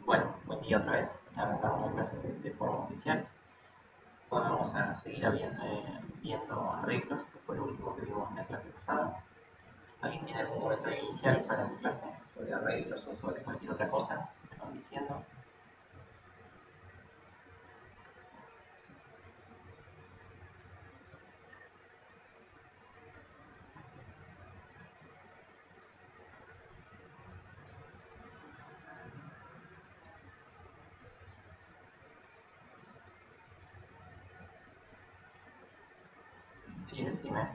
Bueno, buen día otra vez. Arrancamos la clase de forma oficial. Hoy vamos a seguir viendo arreglos, después lo último que vimos en la clase pasada. ¿Alguien tiene algún comentario inicial para la clase sobre arreglos o sobre cualquier otra cosa que van diciendo? Sí, decime.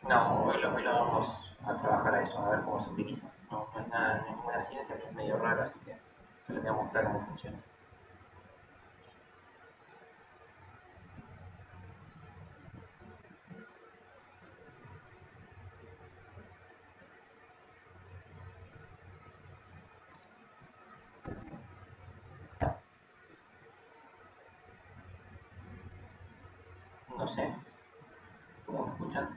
No, hoy lo vamos a trabajar a eso, a ver cómo se utiliza. No es nada, no es ninguna ciencia, ni es medio raro, así que se les voy a mostrar cómo funciona. No sé, ¿cómo me escuchan?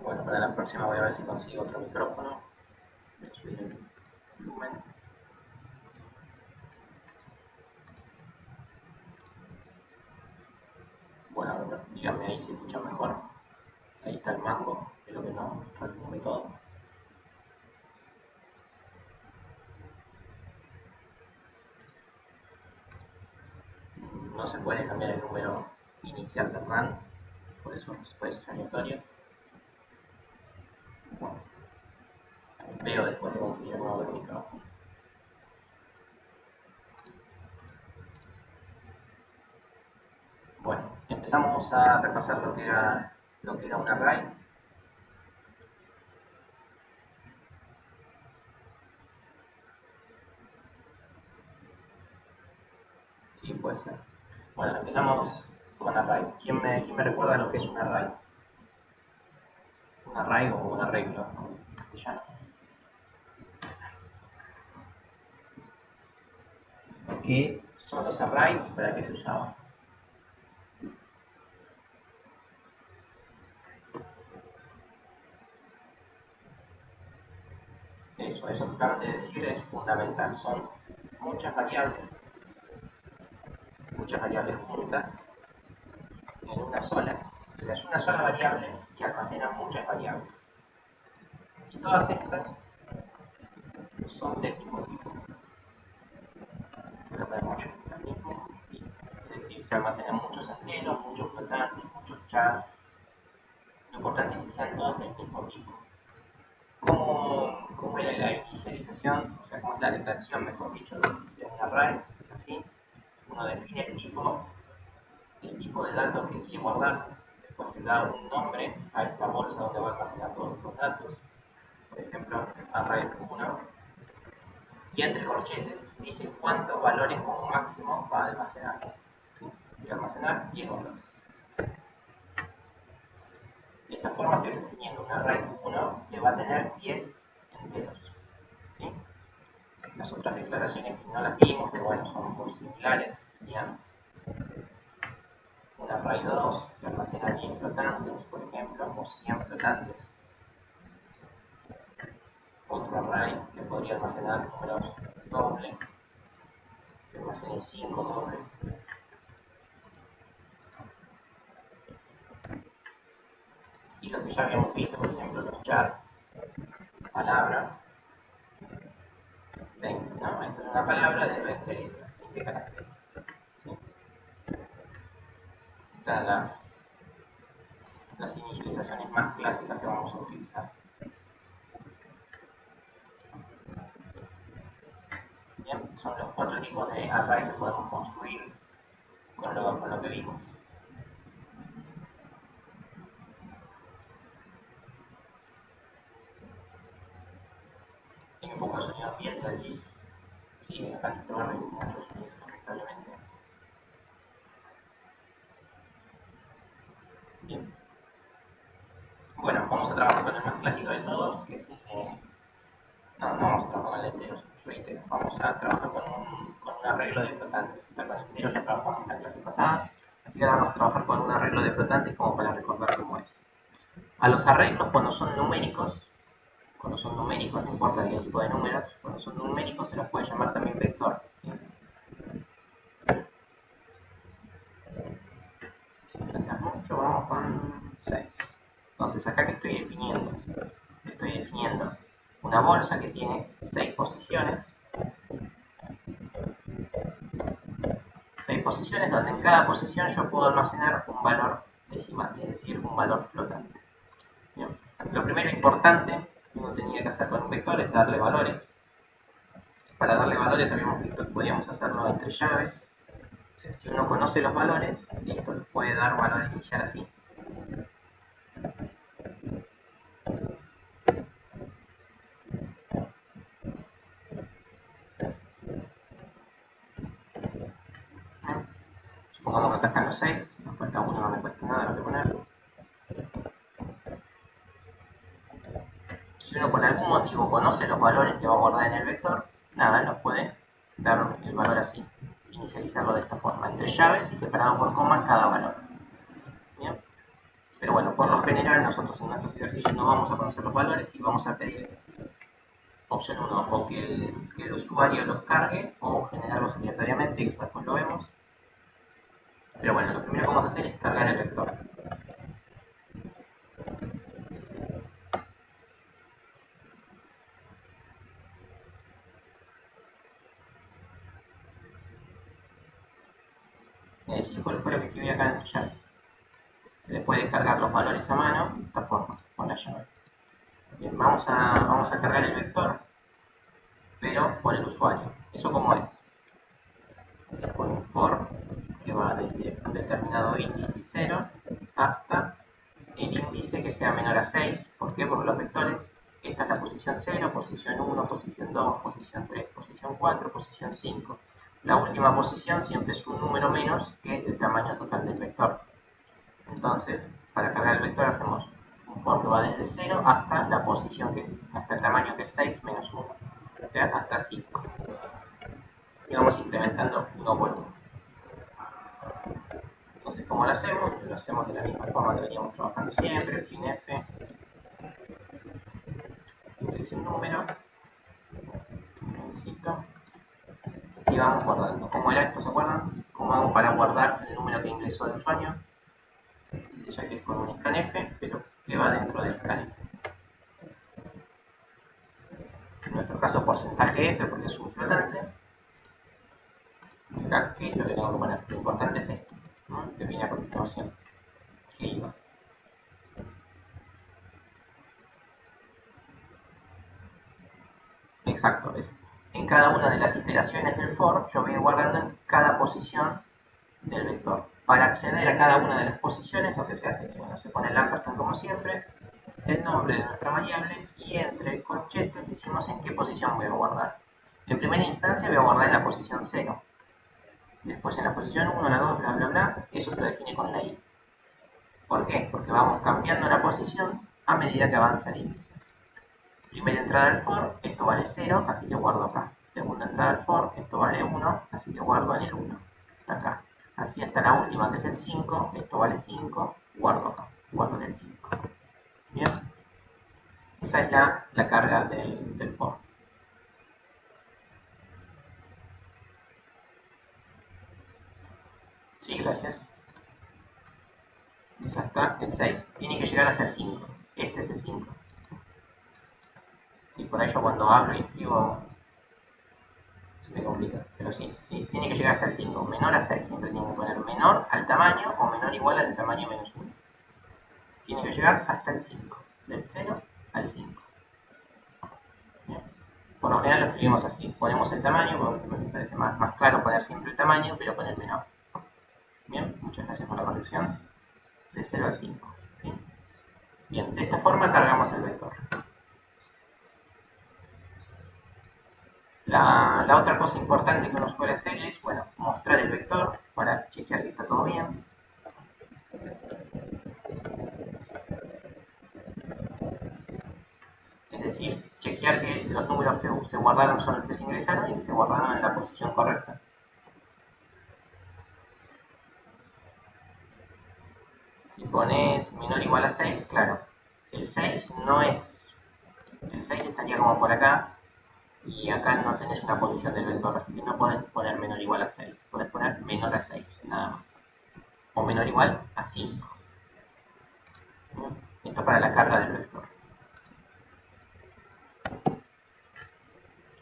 Bueno, para la próxima voy a ver si consigo otro micrófono. Voy a subir el volumen. Bueno, díganme ahí si escuchan mejor. Ahí está el mango, creo que no resume todo. No se puede cambiar el número inicial del RAM, por eso es aleatorio. Bueno, veo después de conseguir algún otro micrófono. Bueno, empezamos a repasar lo que era un array. Sí, puede ser. Bueno, empezamos con array. ¿Quién me recuerda lo que es un array? Un array o un arreglo en castellano. ¿Qué son los arrays y para qué se usaban? Eso que acaban de decir es fundamental. Son muchas variables juntas en una sola. O sea, es una sola variable que almacena muchas variables. Y todas estas son del mismo tipo. Pero de mucho, del mismo tipo. Es decir, se almacenan muchos enteros, muchos flotantes, muchos chars. Lo importante es que sean todos del mismo tipo. ¿Cómo era la inicialización? O sea, cómo es la declaración, mejor dicho, de un array. Es así. Uno define el tipo de datos que quiere guardar, después le da un nombre a esta bolsa donde va a almacenar todos los datos, por ejemplo, array 1, y entre corchetes dice cuántos valores como máximo va a almacenar. ¿Sí? Voy a almacenar 10 valores. De esta forma estoy definiendo un array 1 que va a tener 10 enteros. ¿Sí? Las otras declaraciones que no las vimos, pero bueno, son muy similares, serían un array 2 que almacena 10 flotantes, por ejemplo, o 100 flotantes. Otro array que podría almacenar números dobles, que almacene 5 dobles. Y lo que ya habíamos visto, por ejemplo, los chars, palabra, 20, ¿no? Esto es una palabra de 20 letras, 20 caracteres. ¿Sí? Están las inicializaciones más clásicas que vamos a utilizar. Bien, son los 4 tipos de array que podemos construir con lo que vimos. Hay un poco de sonido ambiente, decís. Sí, acá en este barrio hay mucho sonido, lamentablemente. Bien. Bueno, vamos a trabajar con el más clásico de todos, que es no vamos a trabajar con enteros, reitero. Vamos a trabajar con un arreglo de flotantes. Con enteros ya trabajamos en la clase pasada, así que ahora vamos a trabajar con un arreglo de flotantes como para recordar cómo es. A los arreglos, cuando son numéricos, no importa qué tipo de números, cuando son numéricos se los puede llamar también vector. ¿Sí? Sin plantear mucho, vamos con 6. Entonces, acá que estoy definiendo una bolsa que tiene 6 posiciones. 6 posiciones donde en cada posición yo puedo almacenar un valor decimal, es decir, un valor flotante. Bien. Lo primero importante que uno tenía que hacer con un vector es darle valores. Para darle valores habíamos visto que podíamos hacerlo entre llaves. O sea, si uno conoce los valores, listo, les puede dar valor inicial así. Supongamos que acá están los 6, nos falta uno, no me cuesta nada lo que poner. Si uno por algún motivo conoce los valores que va a guardar en el vector, nada, nos puede dar el valor así, inicializarlo de esta forma, entre llaves y separado por comas cada valor. ¿Bien? Pero bueno, por lo general nosotros en nuestros ejercicios no vamos a conocer los valores y vamos a pedir opción 1, o que el usuario los cargue o generarlos aleatoriamente, que después lo vemos. Pero bueno, lo primero que vamos a hacer es cargar el vector. Sí, fue lo que escribí acá entre llaves. Se le puede cargar los valores a mano de esta forma, con la llave. Bien, vamos a cargar el vector, pero por el usuario. ¿Eso cómo es? Con un for que va desde un determinado índice 0 hasta el índice que sea menor a 6. ¿Por qué? Porque los vectores, esta es la posición 0, posición 1, posición 2, posición 3, posición 4, posición 5. La última posición siempre es un número menos que el tamaño total del vector. Entonces, para cargar el vector hacemos un for que va desde 0 hasta la posición hasta el tamaño que es 6 menos 1. O sea, hasta 5. Y vamos incrementando uno por uno. Entonces, ¿cómo lo hacemos? Lo hacemos de la misma forma que veníamos trabajando siempre, fin F, ingrese un número, necesito, y vamos guardando. ¿Cómo era esto? ¿Se acuerdan? ¿Cómo hago para guardar el número que ingresó el usuario? Ya que es con un scanf, pero que va dentro del scanf. En nuestro caso, porcentaje F, porque es un flotante. Acá, ¿qué es lo que tengo que poner? Lo importante es esto, ¿no? Que viene a continuación. Que iba. Exacto, es. En cada una de las iteraciones del for, yo voy guardando en cada posición del vector. Para acceder a cada una de las posiciones, lo que se hace es que bueno, se pone el ampersand como siempre, el nombre de nuestra variable y entre corchetes decimos en qué posición voy a guardar. En primera instancia voy a guardar en la posición 0. Después en la posición 1, la 2, bla, bla, bla, eso se define con la i. ¿Por qué? Porque vamos cambiando la posición a medida que avanza el índice. Primera entrada del for, esto vale 0, así que guardo acá. Segunda entrada del for, esto vale 1, así que guardo en el 1. Acá. Así hasta la última, que es el 5, esto vale 5, guardo acá. Guardo en el 5. Bien. Esa es la carga del for. Sí, gracias. Es hasta el 6. Tiene que llegar hasta el 5. Este es el 5. Sí, por ahí yo cuando hablo y escribo se me complica. Pero sí, tiene que llegar hasta el 5. Menor a 6. Siempre tiene que poner menor al tamaño o menor igual al tamaño menos 1. Tiene que llegar hasta el 5. Del 0 al 5. Bien. Por lo general lo escribimos así. Ponemos el tamaño, porque me parece más claro poner siempre el tamaño, pero con el menor. Bien, muchas gracias por la corrección. De 0 al 5. ¿Sí? Bien, de esta forma cargamos el vector. La otra cosa importante que uno suele hacer es, mostrar el vector para chequear que está todo bien. decir, chequear que los números que se guardaron son los que se ingresaron y que se guardaron en la posición correcta. Si pones menor o igual a 6, claro, el 6 no es, el 6 estaría como por acá, y acá no tenés una posición del vector, así que no podés poner menor o igual a 6, podés poner menor a 6, nada más. O menor o igual a 5. Esto para la carga del vector.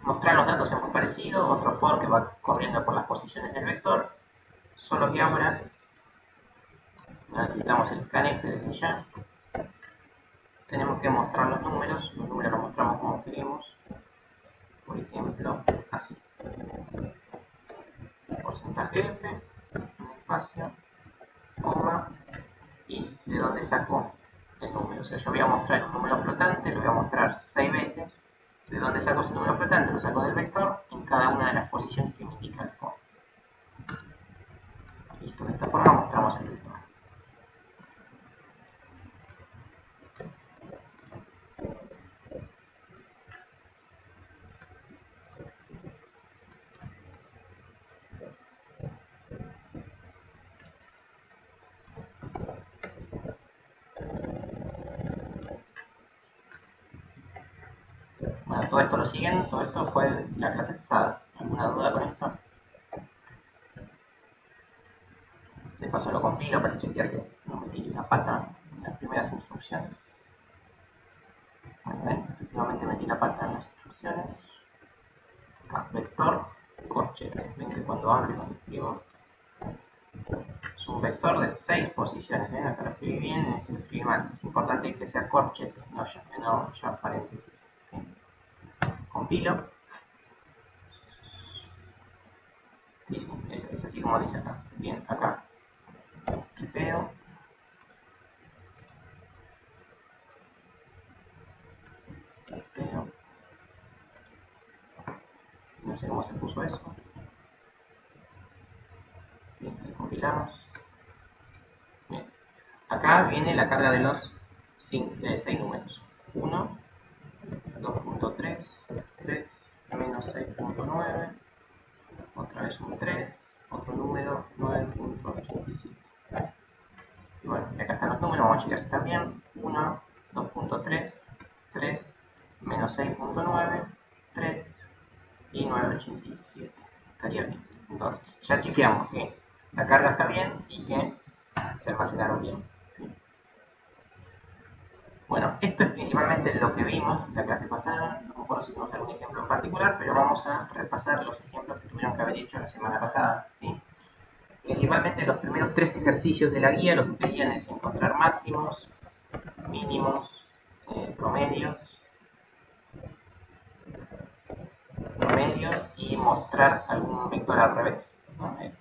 Mostrar los datos es muy parecido, otro for que va corriendo por las posiciones del vector, solo que ahora necesitamos el scanf desde ya. Tenemos que mostrar los números los mostramos como queremos, por ejemplo, así. Porcentaje F, un espacio, coma, y de dónde saco el número. O sea, yo voy a mostrar un número flotante, lo voy a mostrar 6 veces. ¿De dónde saco ese número flotante? Lo saco del vector en cada una de las posiciones que me indica el for. Listo, de esta forma mostramos el vector. Bueno, todo esto lo siguen, todo esto fue la clase pasada. ¿Alguna duda con esto? De paso lo compilo para chequear que no me tire la pata en las primeras instrucciones. Bueno, ven, efectivamente metí la pata en las instrucciones. Acá, vector, corchete. Ven que cuando hablo y cuando escribo es un vector de 6 posiciones. ¿Ven? Acá lo escribí bien, en este lo escribí mal. Es importante que sea corchete, no ya paréntesis. ¿Sí? Compilo. Sí, es así como dice acá. Bien, acá. Tipeo. No sé cómo se puso eso. Bien, le compilamos. Bien. Acá viene la carga de los 6 números. 1, 2.3, 3, menos 6.9, otra vez un 3, otro número, 9.87. Y bueno, y acá están los números, vamos a checar si están bien. 1, 2.3, 3, menos 6.9, 3 y 9.87. Estaría bien. Entonces, ya chequeamos que la carga está bien y que se almacenaron bien. ¿Sí? Bueno, esto es principalmente lo que vimos en la clase pasada. No me acuerdo si vimos algún ejemplo en particular, pero vamos a repasar los ejemplos que tuvieron que haber hecho la semana pasada. ¿Sí? Principalmente los primeros 3 ejercicios de la guía lo que pedían es encontrar máximos, mínimos, promedios y mostrar algún vector al revés, ¿no? En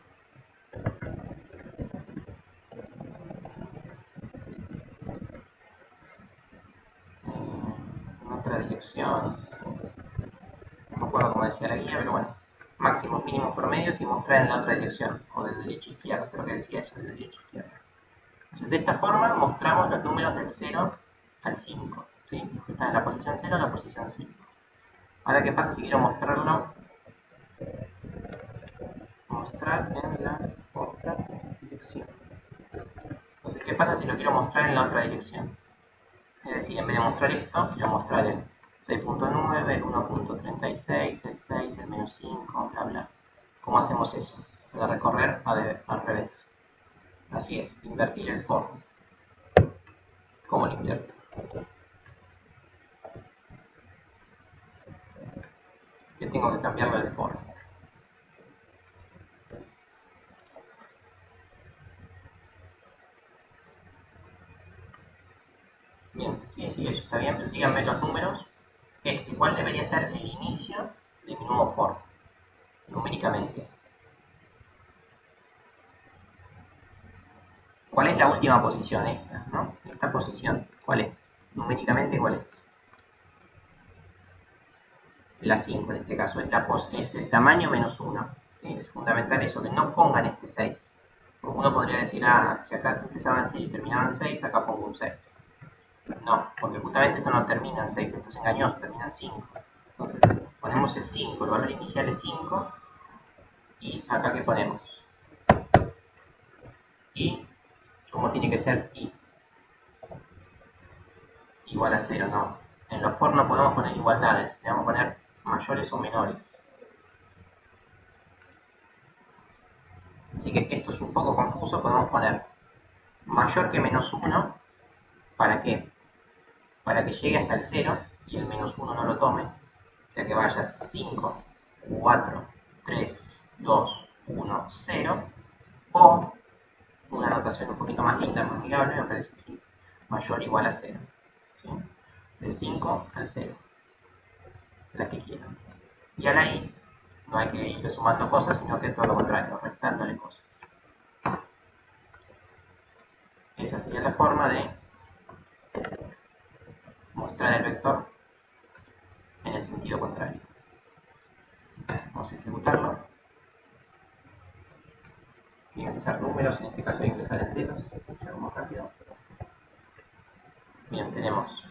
otra dirección, no me acuerdo cómo decía la guía, pero bueno, máximos, mínimos, promedios y mostrar en la otra dirección, o de derecha a izquierda, creo que decía eso, de derecha a izquierda. Entonces, de esta forma mostramos los números del 0 al 5, ¿sí? Los que están en la posición 0 a la posición 5. Ahora, ¿qué pasa si quiero mostrarlo? Mostrar en la otra dirección. Entonces, ¿qué pasa si lo quiero mostrar en la otra dirección? Es decir, en vez de mostrar esto, quiero mostrar el 6.9, el 1.36, el 6, el menos 5, bla, bla. ¿Cómo hacemos eso? Para recorrer al revés. Así es, invertir el for. ¿Cómo lo invierto? ¿Qué tengo que cambiarle del for? Bien, sí, eso está bien, pero díganme los números. ¿Cuál debería ser el inicio de mi nuevo for? Numéricamente. ¿Cuál es la última posición? Esta, ¿no? Esta posición, ¿cuál es? Numéricamente, ¿cuál es? La 5 en este caso, es el tamaño menos 1. Es fundamental eso, que no pongan este 6. Porque uno podría decir, si acá empezaban 6 y terminaban 6, acá pongo un 6. No, porque justamente esto no termina en 6, esto es engañoso, termina en 5. Entonces ponemos el 5, el valor inicial es 5, y acá que ponemos y, como tiene que ser y igual a 0, no. En los for no podemos poner igualdades, debemos poner mayores o menores. Así que esto es un poco confuso, podemos poner mayor que menos 1, ¿para qué? Para que llegue hasta el 0 y el menos 1 no lo tome. O sea que vaya 5, 4, 3, 2, 1, 0. O una notación un poquito más linda, más amigable, me parece así. Mayor o igual a 0. ¿Sí? Del 5 al 0. La que quieran. Y a la i no hay que ir sumando cosas, sino que todo lo contrario, restándole cosas. Esa sería la forma de mostrar el vector en el sentido contrario. Vamos a ejecutarlo. Voy a ingresar números, en este caso voy a ingresar enteros, sea más rápido. Bien, tenemos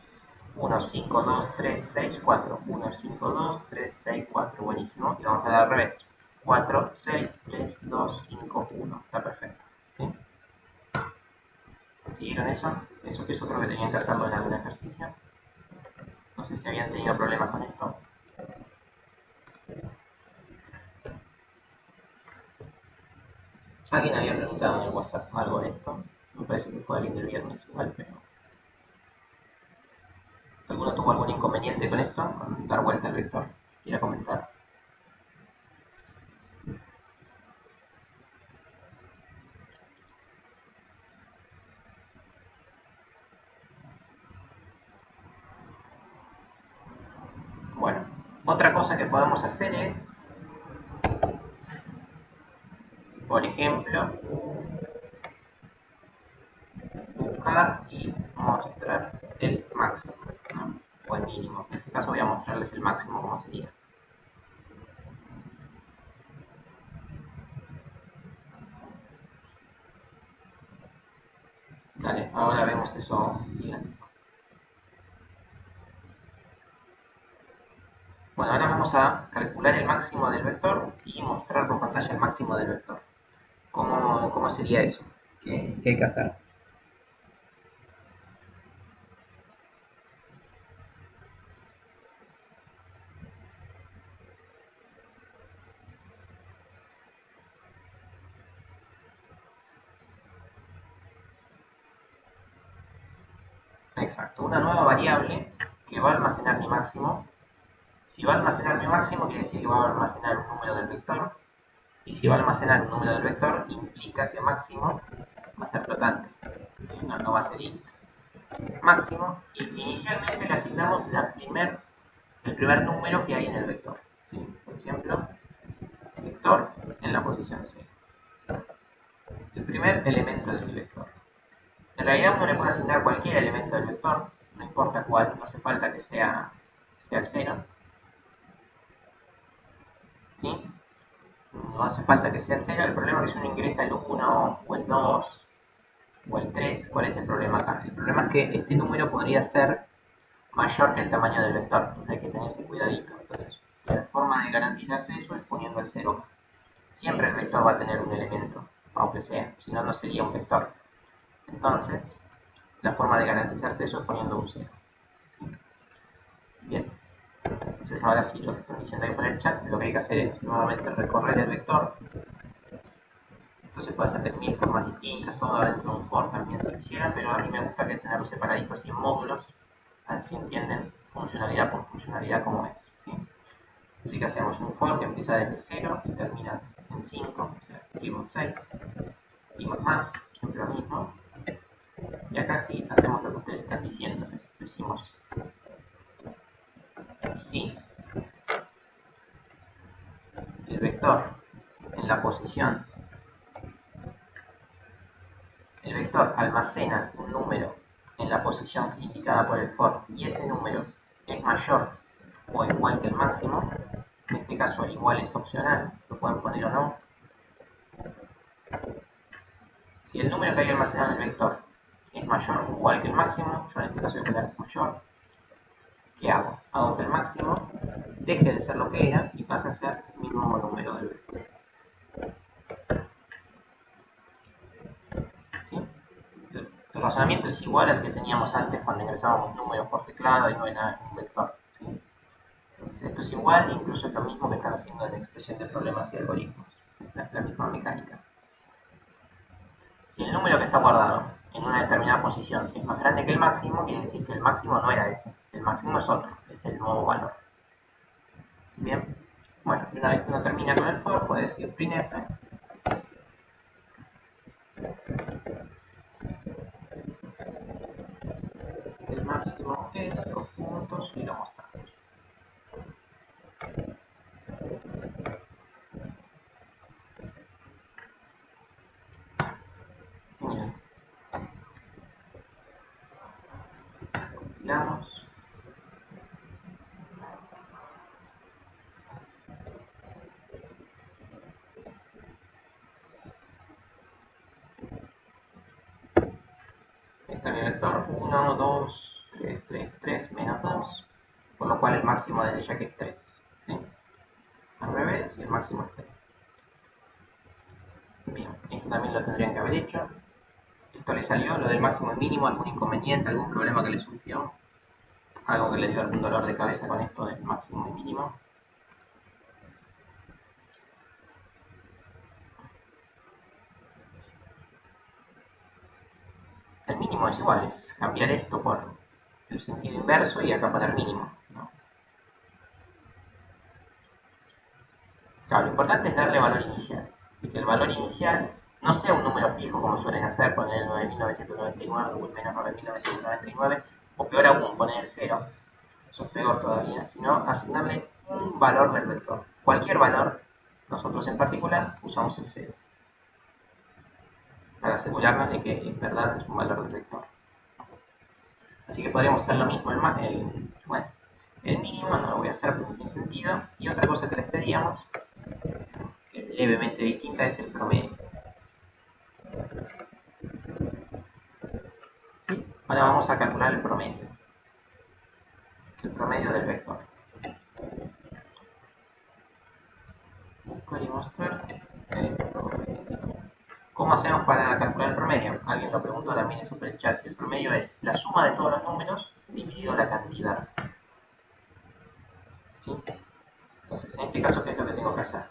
1, 5, 2, 3, 6, 4. 1, 5, 2, 3, 6, 4. Buenísimo. Y vamos a dar al revés. 4, 6, 3, 2, 5, 1. Está perfecto. ¿Sí? ¿Siguieron eso? Eso creo que tenían que hacerlo en algún ejercicio. No sé si habían tenido problemas con esto. Alguien había preguntado en el WhatsApp algo de esto. Me parece que fue alguien del viernes igual, pero... ¿Alguno tuvo algún inconveniente con esto? Con dar vuelta al vector. ¿Quiera comentar? Bueno, otra cosa que podemos hacer es, por ejemplo, buscar y mostrar el máximo, ¿no? O el mínimo. En este caso voy a mostrarles el máximo como sería. Dale, ahora vemos eso bien. Bueno, ahora vamos a calcular el máximo del vector y mostrar por pantalla el máximo del vector. ¿Cómo sería eso? ¿Qué hay que hacer? Exacto, una nueva variable que va a almacenar mi máximo. Si va a almacenar mi máximo, quiere decir que va a almacenar un número del vector. Y si va a almacenar un número del vector, implica que máximo va a ser flotante. No va a ser int. Máximo, y inicialmente le asignamos el primer número que hay en el vector. ¿Sí? Por ejemplo, vector en la posición 0. El primer elemento del vector. En realidad uno le puede asignar cualquier elemento del vector, no importa cuál, no hace falta que sea el 0. ¿Sí? No hace falta que sea el 0, el problema es que si uno ingresa el 1 o el 2 o el 3, ¿cuál es el problema acá? El problema es que este número podría ser mayor que el tamaño del vector, entonces hay que tener ese cuidadito. Entonces, la forma de garantizarse eso es poniendo el 0. Siempre el vector va a tener un elemento, aunque sea, si no, no sería un vector. Entonces, la forma de garantizarse eso es poniendo un 0. Bien, entonces ahora sí, lo que están diciendo ahí por el chat, lo que hay que hacer es nuevamente recorrer el vector. Esto se puede hacer de mil formas distintas, todo dentro de un for también se quisiera, pero a mí me gusta que tenerlo separadito así en módulos, así entienden funcionalidad por funcionalidad como es. ¿Sí? Así que hacemos un for que empieza desde 0 y termina en 5, o sea, escribimos 6, y más, siempre lo mismo. Y acá sí hacemos lo que ustedes están diciendo, decimos si el vector en la posición, el vector almacena un número en la posición indicada por el for y ese número es mayor o igual que el máximo, en este caso igual es opcional, lo pueden poner o no. Si el número que hay almacenado en el vector es mayor o igual que el máximo, yo en este caso voy a poner mayor. ¿Qué hago? Hago que el máximo deje de ser lo que era y pase a ser mi nuevo número del vector. ¿Sí? El razonamiento es igual al que teníamos antes cuando ingresábamos números por teclado y no era un vector. ¿Sí? Entonces esto es igual, incluso es lo mismo que están haciendo en la expresión de problemas y algoritmos. Es la misma mecánica. Si el número que está guardado en una determinada posición es más grande que el máximo, quiere decir que el máximo no era ese. El máximo es otro, es el nuevo valor. Bien, bueno, una vez que uno termina con el for, puede decir printf. El máximo es dos puntos y lo mostramos. Bien. Compilamos. Está mi vector 1, 2, 3, 3, 3, menos 2, por lo cual el máximo desde ya que es 3. ¿Sí? Al revés, y el máximo es 3. Bien, esto también lo tendrían que haber hecho. Esto le salió, lo del máximo y mínimo, algún inconveniente, algún problema que le surgió, algo que le dio algún dolor de cabeza con esto del máximo y mínimo. El mínimo es igual, es cambiar esto por el sentido inverso y acá poner mínimo, ¿no? Claro, lo importante es darle valor inicial, y que el valor inicial no sea un número fijo como suelen hacer, poner el 9.999 o el menos 9.999, o peor aún, poner el 0, eso es peor todavía, sino asignarle un valor del vector. Cualquier valor, nosotros en particular usamos el 0, para asegurarnos de que en verdad es un valor del vector. Así que podríamos hacer lo mismo, el mínimo no lo voy a hacer porque no tiene sentido, y otra cosa que les pedíamos, que es levemente distinta, es el promedio. ¿Sí? Ahora vamos a calcular el promedio del vector. Buscar y mostrar el promedio. ¿Cómo hacemos para calcular el promedio? Alguien lo preguntó también en el chat. El promedio es la suma de todos los números dividido la cantidad. ¿Sí? Entonces, en este caso, ¿qué es lo que tengo que hacer?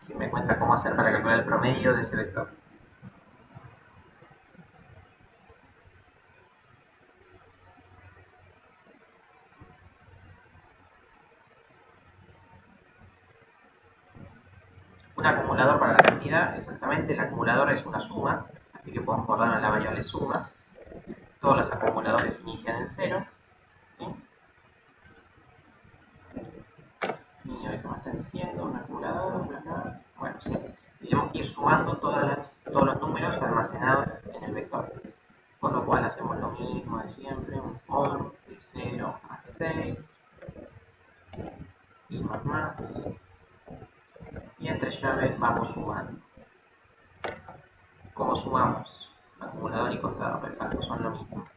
¿Quién me cuenta cómo hacer para calcular el promedio de ese vector? Un acumulador para la cantidad, exactamente, el acumulador es una suma, así que podemos guardar en la variable suma. Todos los acumuladores inician en 0. ¿Sí? Y a ver cómo están diciendo, un acumulador, bla. Bueno, sí. Tenemos que ir sumando todos los números almacenados en el vector. Con lo cual hacemos lo mismo de siempre, un for de 0 a 6 y más. Y entre llaves vamos sumando. ¿Cómo sumamos? Acumulador y contador, exacto, son lo mismo.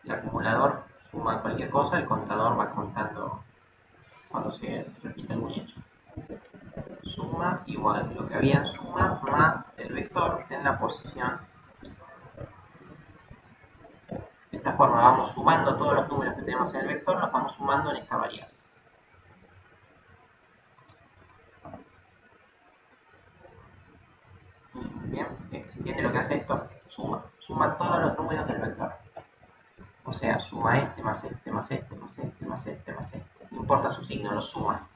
El acumulador suma cualquier cosa, el contador va contando cuando se repite algún hecho. Suma igual, lo que había en suma más el vector en la posición. De esta forma vamos sumando todos los números que tenemos en el vector, los vamos sumando en esta variable. Bien, ¿se entiende lo que hace esto? Suma todos los números del vector. O sea, suma este más este más este más este más este más este. No importa su signo, lo suma.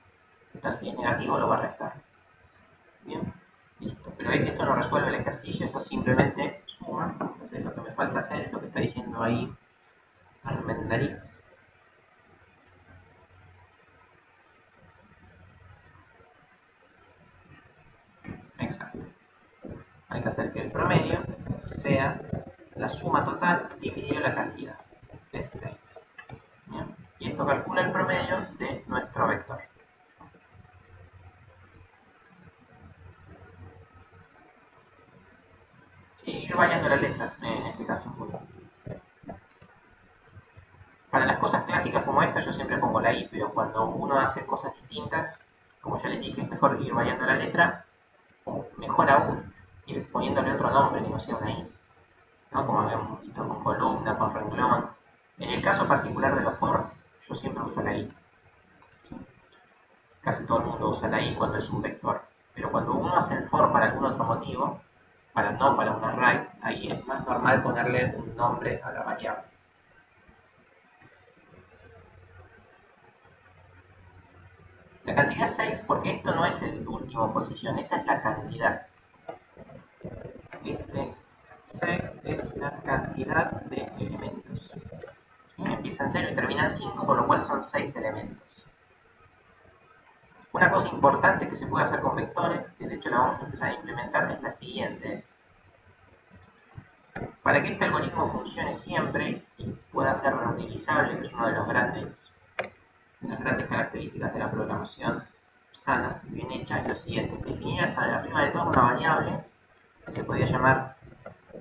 Si es negativo lo va a restar. Bien, listo. Pero veis que esto no resuelve el ejercicio, esto simplemente suma. Entonces lo que me falta hacer es lo que está diciendo ahí Armendariz. Exacto. Hay que hacer que el promedio sea la suma total dividido la cantidad, que es 6. ¿Bien? Y esto calcula el promedio de nuestro vector. Sí, ir variando la letra. este caso es 1. Para las cosas clásicas como esta yo siempre pongo la i, pero cuando uno hace cosas distintas, como ya les dije, es mejor ir variando la letra, o mejor aún, ir poniéndole otro nombre que no sea una i, ¿no? Como habíamos visto con columna, con renglón. En el caso particular de los for, yo siempre uso la i. ¿Sí? Casi todo el mundo usa la i cuando es un vector, pero cuando uno hace el for para algún otro motivo, no para un array, ahí es más normal ponerle un nombre a la variable. La cantidad 6, porque esto no es el último posición, esta es la cantidad. Este 6 es la cantidad de elementos. Empieza en 0 y termina en 5, por lo cual son 6 elementos. Una cosa importante que se puede hacer con vectores, que de hecho la vamos a empezar a implementar, es la siguiente. Para que este algoritmo funcione siempre y pueda ser reutilizable, que es una de las grandes características de la programación sana, bien hecha, es lo siguiente: definir hasta de arriba de todo una variable que se podría llamar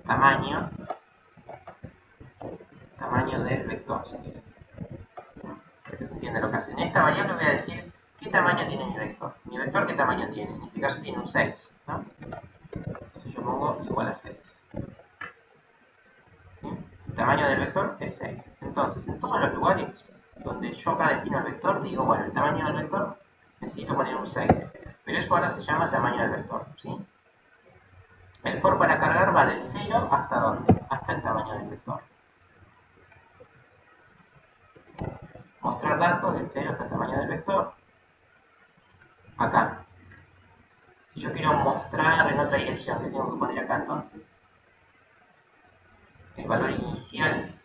tamaño del vector, si quieren. Para que se entienda lo que hace. En esta variable voy a decir qué tamaño tiene mi vector. Mi vector, ¿qué tamaño tiene? En este caso tiene un 6, ¿no? Entonces yo pongo igual a 6. ¿Sí? El tamaño del vector es 6. Entonces, en todos los lugares donde yo acá defino el vector, digo, bueno, el tamaño del vector necesito poner un 6. Pero eso ahora se llama tamaño del vector, ¿sí? El for para cargar va del 0 hasta ¿dónde? Hasta el tamaño del vector. Mostrar datos del 0 hasta el tamaño del vector. Acá. Si yo quiero mostrar en otra dirección, ¿qué tengo que poner acá entonces? El valor inicial,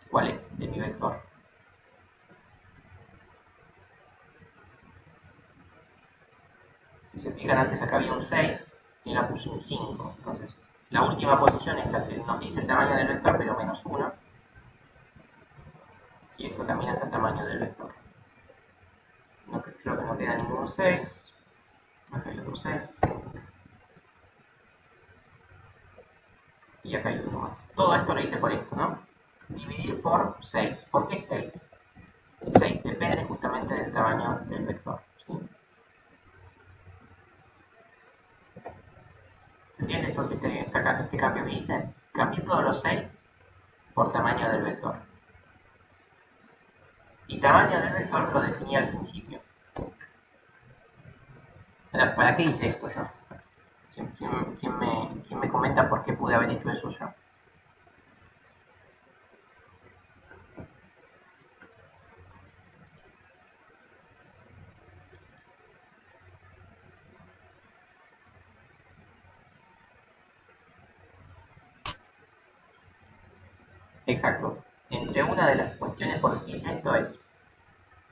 ¿cuál es? De mi vector. Si se fijan, antes acá había un 6 y ahora puse un 5. Entonces, la última posición es la que nos dice el tamaño del vector, pero menos 1. Y esto también es el tamaño del vector. No, creo que no queda ningún 6. Acá hay otro 6. Y acá hay uno más. Todo esto lo hice por esto, ¿no? Dividir por 6. ¿Por qué 6? El 6 depende justamente del tamaño del vector. ¿Sí? ¿Se entiende esto que este cambio que hice? Cambié todos los 6 por tamaño del vector. Y tamaño del vector lo definí al principio. ¿Para qué hice esto yo? ¿Quién me comenta por qué pude haber hecho eso yo? Exacto. Entre una de las cuestiones por qué hice esto es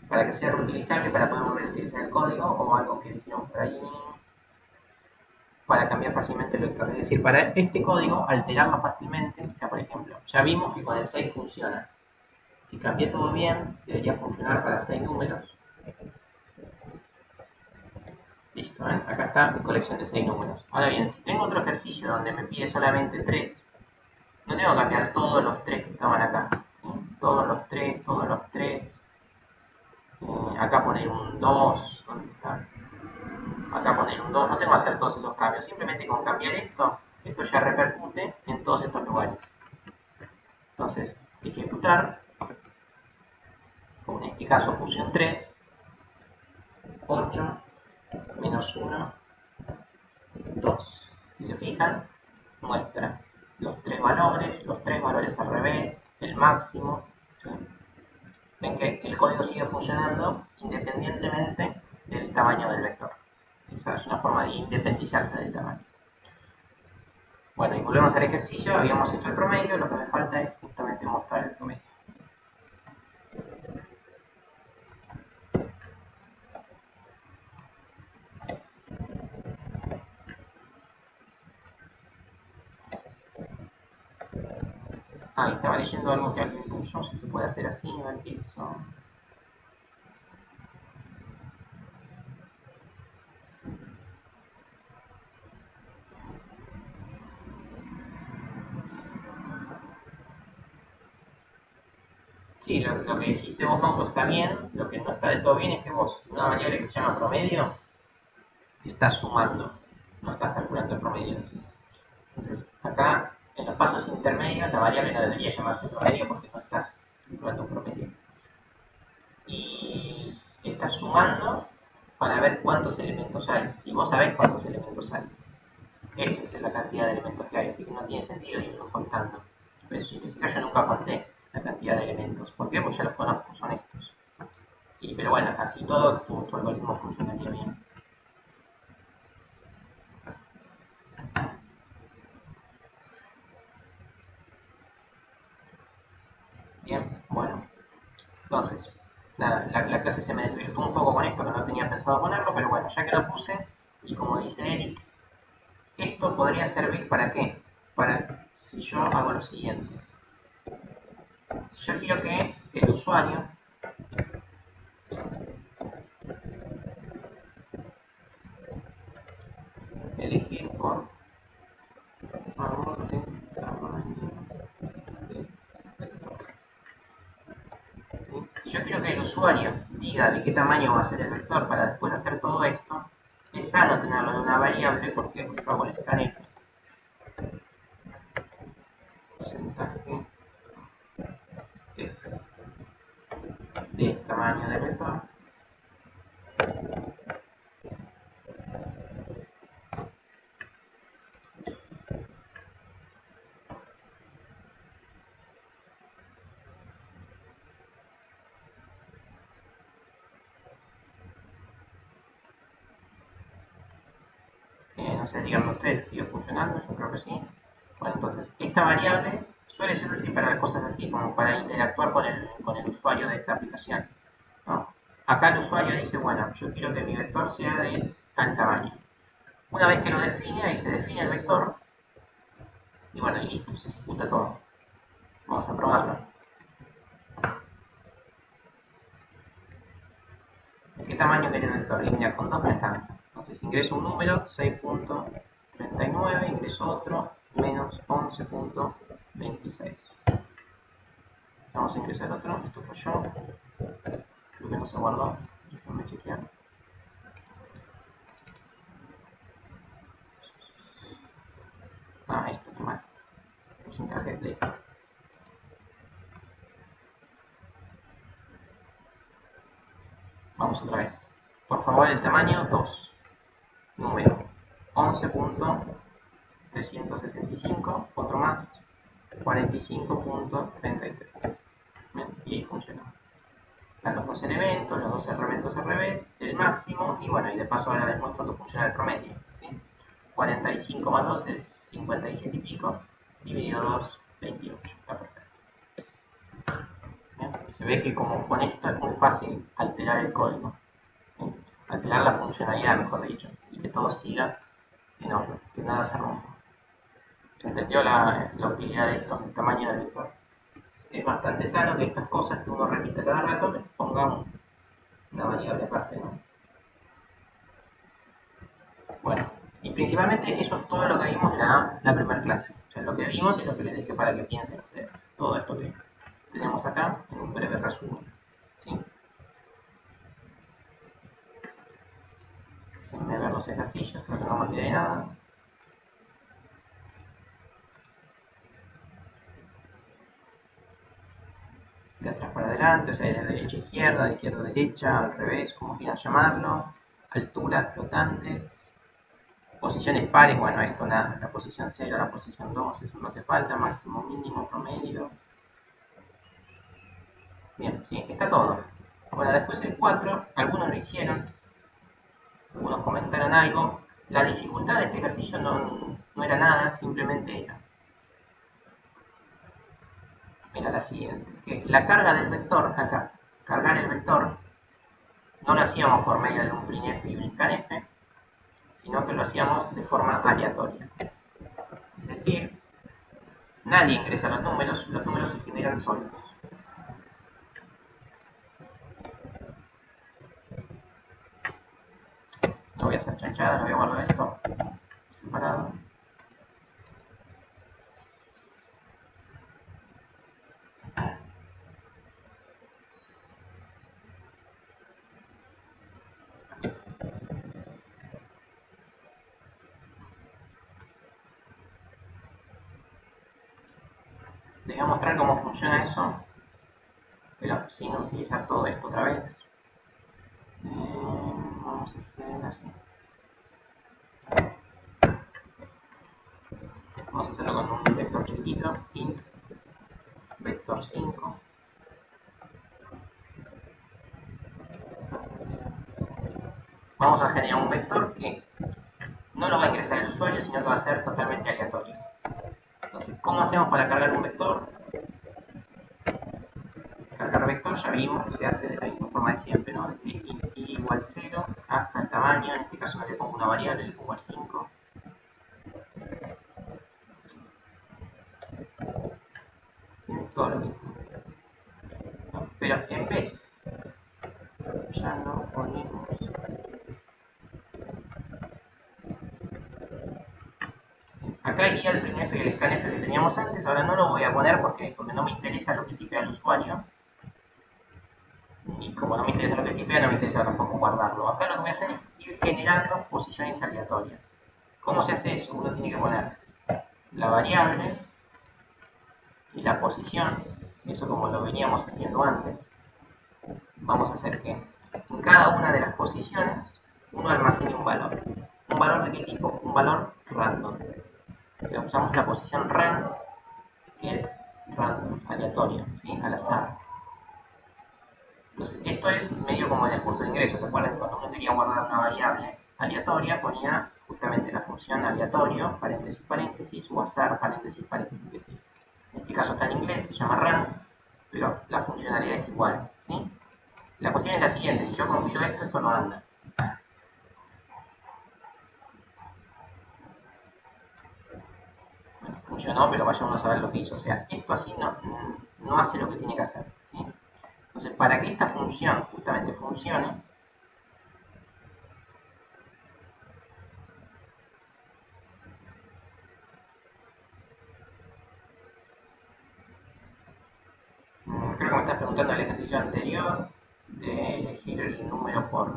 para que sea reutilizable, para poder volver a utilizar el código o algo que dijimos por ahí, para cambiar fácilmente el vector. Es decir, para este código alterarlo fácilmente. O sea, por ejemplo, ya vimos que con el 6 funciona. Si cambié todo bien, debería funcionar para 6 números. Listo, ¿eh? Acá está mi colección de 6 números. Ahora bien, si tengo otro ejercicio donde me pide solamente 3, no tengo que cambiar todos los 3 que estaban acá. ¿Sí? Todos los 3, todos los 3. Acá poner un 2. ¿Dónde está? Acá poner un 2. No tengo que hacer todos esos cambios. Simplemente con cambiar esto ya repercute en todos estos lugares. Entonces, ejecutar. Como en este caso puse un 3. 8 menos 1, 2. Si se fijan, muestra los 3 valores al revés, el máximo. ¿Sí? Ven que el código sigue funcionando independientemente del tamaño del vector. Esa es una forma de independizarse del tamaño. Bueno, y volvemos al ejercicio. Habíamos hecho el promedio, lo que me falta es justamente mostrar el promedio. Estaba leyendo algo que alguien puso, si se puede hacer así, a ver qué hizo. Sí, lo que hiciste vos, Mauto, está bien. Lo que no está del todo bien es que vos, una variable que se llama promedio, estás sumando, no estás calculando el promedio en sí. Entonces, acá, en los pasos intermedios, la variable no debería llamarse promedio porque no estás calculando un promedio. Y estás sumando para ver cuántos elementos hay. Y vos sabés cuántos elementos hay. Esta es la cantidad de elementos que hay, así que no tiene sentido irlos contando. Pero si te fijas, yo nunca conté la cantidad de elementos. ¿Por qué? Porque ya los conozco, son estos. Pero bueno, así todo tu algoritmo funcionaría bien. Bien, bueno. Entonces, la clase se me desvirtuó un poco con esto, que no tenía pensado ponerlo, pero bueno, ya que lo puse, y como dice Eric, esto podría servir para qué? Para si yo hago lo siguiente. Si yo quiero que el usuario elegir por favor de tamaño de vector. ¿Sí? Si yo quiero que el usuario diga de qué tamaño va a ser el vector para después hacer todo esto, es sano tenerlo en una variable porque yo hago el scanner porcentaje de tamaño del vector. No sé, díganme ustedes si sigue funcionando, yo creo que sí. Bueno, entonces, esta variable suele ser útil para cosas así, como para interactuar con el usuario de esta aplicación, ¿no? Acá el usuario dice, bueno, yo quiero que mi vector sea de tal tamaño. Una vez que lo define, ahí se define el vector, y bueno, y listo, se ejecuta todo. Vamos a probarlo. ¿De qué tamaño quiere el vector? Y mira, con 2 me alcanza. Entonces ingreso un número, 6.39, ingreso otro, menos 11.26. Vamos a ingresar otro, esto falló. Creo que no se guardó. Déjame chequear. Ah, esto, qué mal. Porcentaje de. Vamos otra vez. Por favor, el tamaño 2. Número 11.365. Otro más. 45.33. Y ahí funcionó. Están los dos elementos al revés, el máximo, y bueno, y de paso ahora les muestro que funciona el promedio. ¿Sí? 45 más 2 es 57 y pico, dividido 2, 28. Está perfecto. ¿Bien? Se ve que como con esto es muy fácil alterar el código, ¿sí? Alterar la funcionalidad, mejor dicho, y que todo siga en orden, que nada se rompa. ¿Se entendió la utilidad de esto, el tamaño del vector? Es bastante sano que estas cosas que uno repite cada rato les ponga una variable aparte, ¿no? Bueno, y principalmente eso es todo lo que vimos en la primera clase. O sea, lo que vimos y lo que les dejé para que piensen ustedes. Todo esto que tenemos acá en un breve resumen. ¿Sí? Déjenme ver los ejercicios, creo que no me olvidé de nada. De atrás para adelante, o sea, de derecha a izquierda, de izquierda a derecha, al revés, como quieran llamarlo. Alturas flotantes. Posiciones pares, bueno, esto nada. La posición 0, la posición 2, eso no hace falta. Máximo, mínimo, promedio. Bien, sí, está todo. Bueno, después el 4, algunos lo hicieron, algunos comentaron algo. La dificultad de este ejercicio no era nada, simplemente era la siguiente. Que la carga del vector, acá, cargar el vector, no lo hacíamos por medio de un printf y un scanf, sino que lo hacíamos de forma aleatoria. Es decir, nadie ingresa los números se generan solos. No voy a hacer chanchada, no voy a guardar esto separado. Les voy a mostrar cómo funciona eso, pero sin utilizar todo esto otra vez. Vamos a hacer así. Vamos a hacerlo con un vector chiquitito, int vector 5. Vamos a generar un vector que no lo va a ingresar el usuario, sino que va a ser totalmente aleatorio. Entonces, ¿cómo hacemos para cargar un vector? Cargar vector ya vimos que se hace de la misma forma de siempre, ¿no? De int i igual 0 hasta el tamaño, en este caso no le pongo una variable, le pongo el 5. Todo lo mismo. Pero en vez, ya no ponemos. Acá iría el printf y el scanf que teníamos antes, ahora no lo voy a poner porque no me interesa lo que tipea el usuario. Y como no me interesa lo que tipea, no me interesa tampoco guardarlo. Acá lo que voy a hacer es ir generando posiciones aleatorias. ¿Cómo se hace eso? Uno tiene que poner la variable y la posición, eso como lo veníamos haciendo antes. Vamos a hacer que en cada una de las posiciones uno almacene un valor. ¿Un valor de qué tipo? Un valor random. Usamos la posición rand, que es random, aleatorio, ¿sí? Al azar. Entonces, esto es medio como en el curso de ingreso. ¿Se acuerdan? Cuando uno quería guardar una variable aleatoria, ponía justamente la función aleatorio, paréntesis, paréntesis, o azar, paréntesis, paréntesis. En este caso está en inglés, se llama rand, pero la funcionalidad es igual, ¿sí? La cuestión es la siguiente: si yo compilo esto, esto no anda. Bueno, funcionó, pero vaya uno a saber lo que hizo. O sea, esto así no hace lo que tiene que hacer, ¿sí? Entonces, para que esta función justamente funcione, creo que me estás preguntando el ejercicio anterior de elegir el número por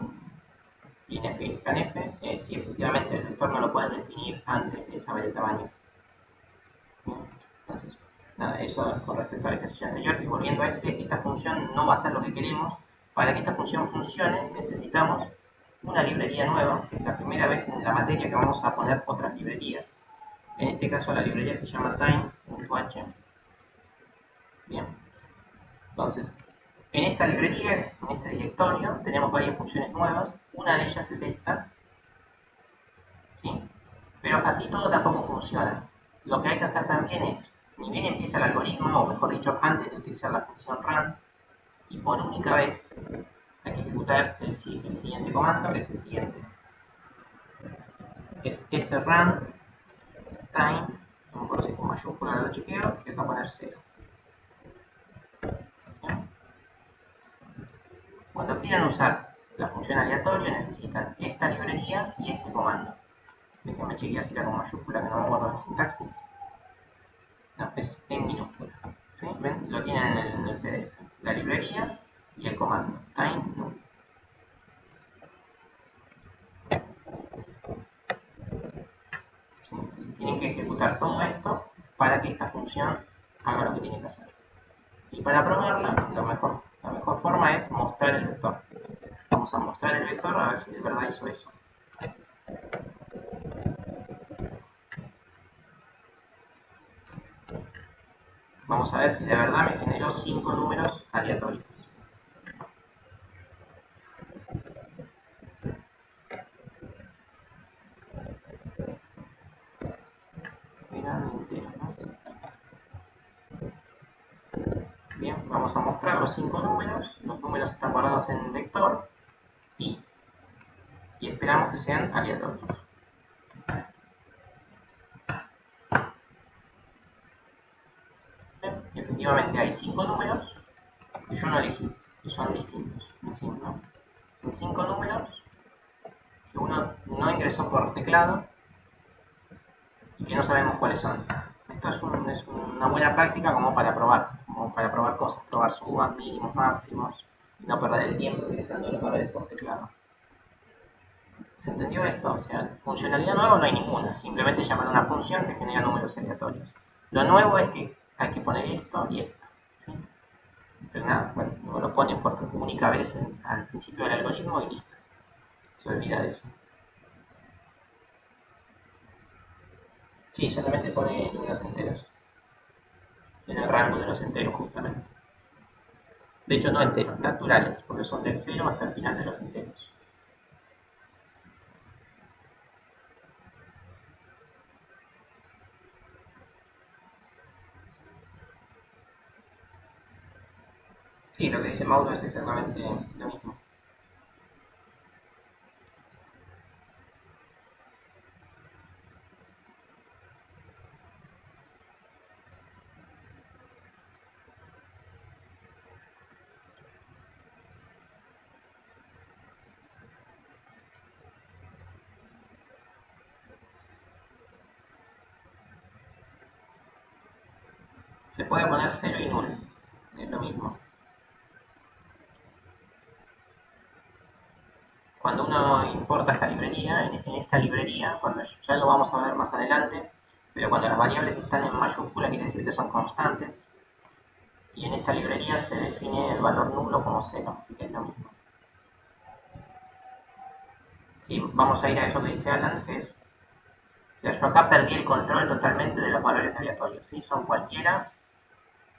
INF y scanf. Sí, efectivamente, el vector no lo puedes definir antes de saber el tamaño. Entonces, nada, eso con respecto al ejercicio anterior. Y volviendo a esta función no va a ser lo que queremos. Para que esta función funcione, necesitamos una librería nueva, que es la primera vez en la materia que vamos a poner otras librerías. En este caso, la librería se llama time.h. Bien. Entonces, en esta librería, en este directorio, tenemos varias funciones nuevas. Una de ellas es esta, ¿sí? Pero así todo tampoco funciona. Lo que hay que hacer también es, ni bien empieza el algoritmo, o mejor dicho, antes de utilizar la función run, y por única vez hay que ejecutar el siguiente comando, que es el siguiente. Es srun time, no me acuerdo si con mayúscula lo chequeo, que va a poner 0. Cuando quieran usar la función aleatoria necesitan esta librería y este comando. Déjenme chequear si era con mayúscula, que no me acuerdo la sintaxis. No, es en minúscula. ¿Sí? ¿Ven? Lo tienen en el PDF. La librería y el comando. Time null. ¿Sí? Tienen que ejecutar todo esto para que esta función haga lo que tiene que hacer. Y para probarla, la mejor forma es mostrar el vector. Vamos a mostrar el vector a ver si de verdad hizo eso. Vamos a ver si de verdad me generó 5 números aleatorios. Bien, vamos a mostrar los 5 números. Los números están guardados en vector y esperamos que sean aleatorios. Bien, efectivamente hay 5 números que yo no elegí y son distintos. Son 5 números que uno no ingresó por teclado y que no sabemos cuáles son. Esto es una buena práctica como para probar cosas, probar subas, mínimos, máximos, y no perder el tiempo ingresando los valores por teclado. ¿Se entendió esto? O sea, funcionalidad nueva no hay ninguna, simplemente llamar a una función que genera números aleatorios. Lo nuevo es que hay que poner esto y esto. ¿Sí? Pero nada, bueno, no lo ponen por única vez al principio del algoritmo y listo. Se olvida de eso. Sí, solamente pone números enteros. En el rango de los enteros, justamente. De hecho, no enteros, naturales, porque son del 0 hasta el final de los enteros. Sí, lo que dice Mauro es exactamente lo mismo. Se puede poner 0 y null, es lo mismo. Cuando uno importa esta librería, en esta librería, cuando ya lo vamos a ver más adelante, pero cuando las variables están en mayúsculas quiere decir que son constantes, y en esta librería se define el valor nulo como 0, así que es lo mismo. Sí, vamos a ir a eso que dice Alan, que es, o sea, yo acá perdí el control totalmente de los valores aleatorios, ¿sí? Son cualquiera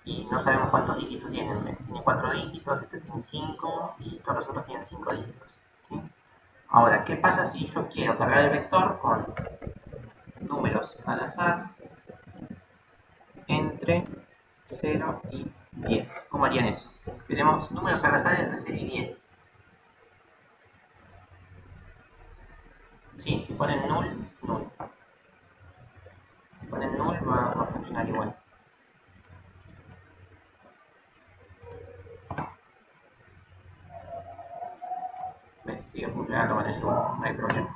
y no sabemos cuántos dígitos tienen. Este tiene 4 dígitos, este tiene 5 y todos los otros tienen 5 dígitos. ¿Sí? Ahora, ¿qué pasa si yo quiero cargar el vector con números al azar entre 0 y 10? ¿Cómo harían eso? Tenemos números al azar entre 0 y 10. Sí, si ponen null, null. Si ponen null va a funcionar igual. ¿Ves? Sigue funcionando con el null, no hay problema.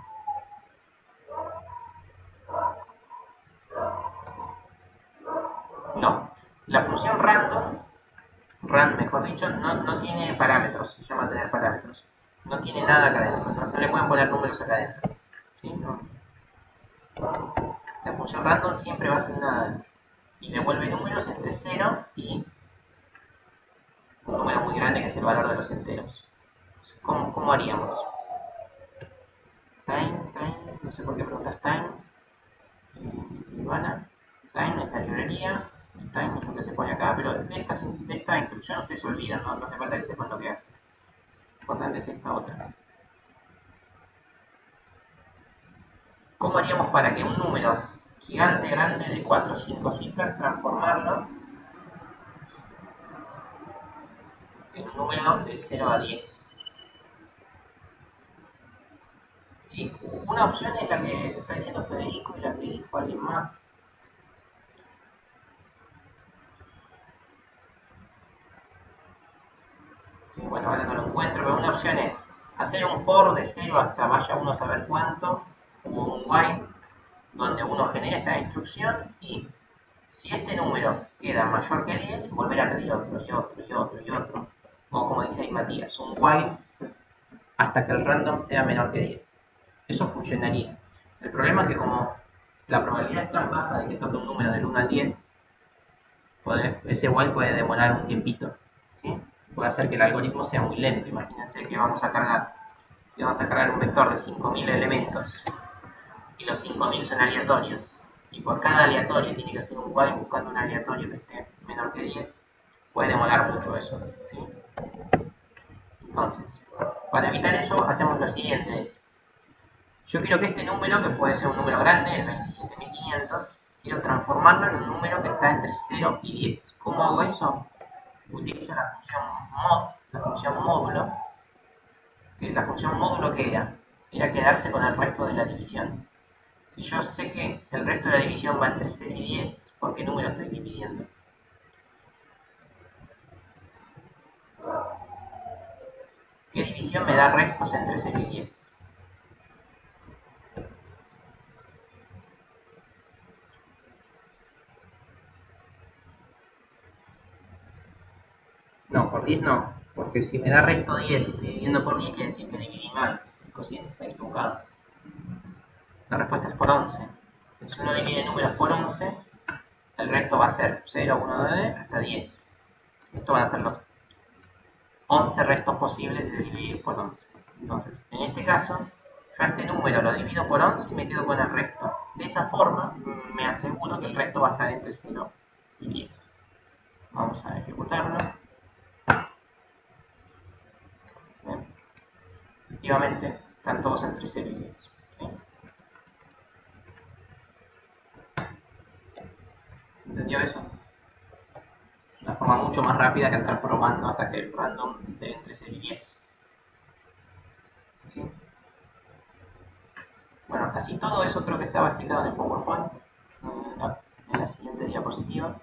No, la función rand mejor dicho, no tiene parámetros, se llama tener parámetros. No tiene nada acá adentro, no le pueden poner números acá adentro. ¿Sí? No. La función random siempre va a ser nada adentro. Y devuelve números entre 0 y un número muy grande que es el valor de los enteros. ¿Cómo haríamos? Time, no sé por qué preguntas time. Ivana, time es la librería, time es lo que se pone acá, pero de esta instrucción ustedes se olvidan, no hace falta que sepan lo que hace. Lo importante es esta otra. ¿Cómo haríamos para que un número gigante, grande, de 4 o 5 cifras, transformarlo en un número de 0 a 10? Sí, una opción es la que está diciendo Federico y la que dijo alguien más. Que bueno, ahora no lo encuentro, pero una opción es hacer un for de 0 hasta vaya uno a saber cuánto, o un while, donde uno genera esta instrucción y si este número queda mayor que 10, volver a pedir otro y otro y otro y otro. O como dice ahí Matías, un while hasta que el random sea menor que 10. Eso funcionaría. El problema es que como la probabilidad es tan baja de que toque un número del 1 al 10, ese while puede demorar un tiempito. ¿Sí? Puede hacer que el algoritmo sea muy lento. Imagínense que vamos a cargar un vector de 5000 elementos y los 5000 son aleatorios. Y por cada aleatorio tiene que hacer un while buscando un aleatorio que esté menor que 10. Puede demorar mucho eso. ¿Sí? Entonces, para evitar eso, hacemos lo siguiente. Yo quiero que este número, que puede ser un número grande, el 27.500, quiero transformarlo en un número que está entre 0 y 10. ¿Cómo hago eso? Utilizo la función mod, la función módulo, que la función módulo que era quedarse con el resto de la división. Si yo sé que el resto de la división va entre 0 y 10, ¿por qué número estoy dividiendo? ¿Qué división me da restos entre 0 y 10? No, por 10 no, porque si me da resto 10 y estoy dividiendo por 10, quiere decir que dividí mal, el cociente está equivocado. La respuesta es por 11. Si uno divide números por 11, el resto resto va a ser 0, 1, 2, hasta 10. Estos van a ser los 11 restos posibles de dividir por 11. Entonces, en este caso, yo a este número lo divido por 11 y me quedo con el resto. De esa forma, me aseguro que el resto va a estar entre 0 y 10. Vamos a ejecutarlo. Bien. Efectivamente, están todos entre 0 y 10. ¿Sí? ¿Entendió eso? Es una forma mucho más rápida que estar probando hasta que el random esté entre 0 y 10. ¿Sí? Bueno, casi todo eso creo que estaba explicado en el PowerPoint. En la siguiente diapositiva.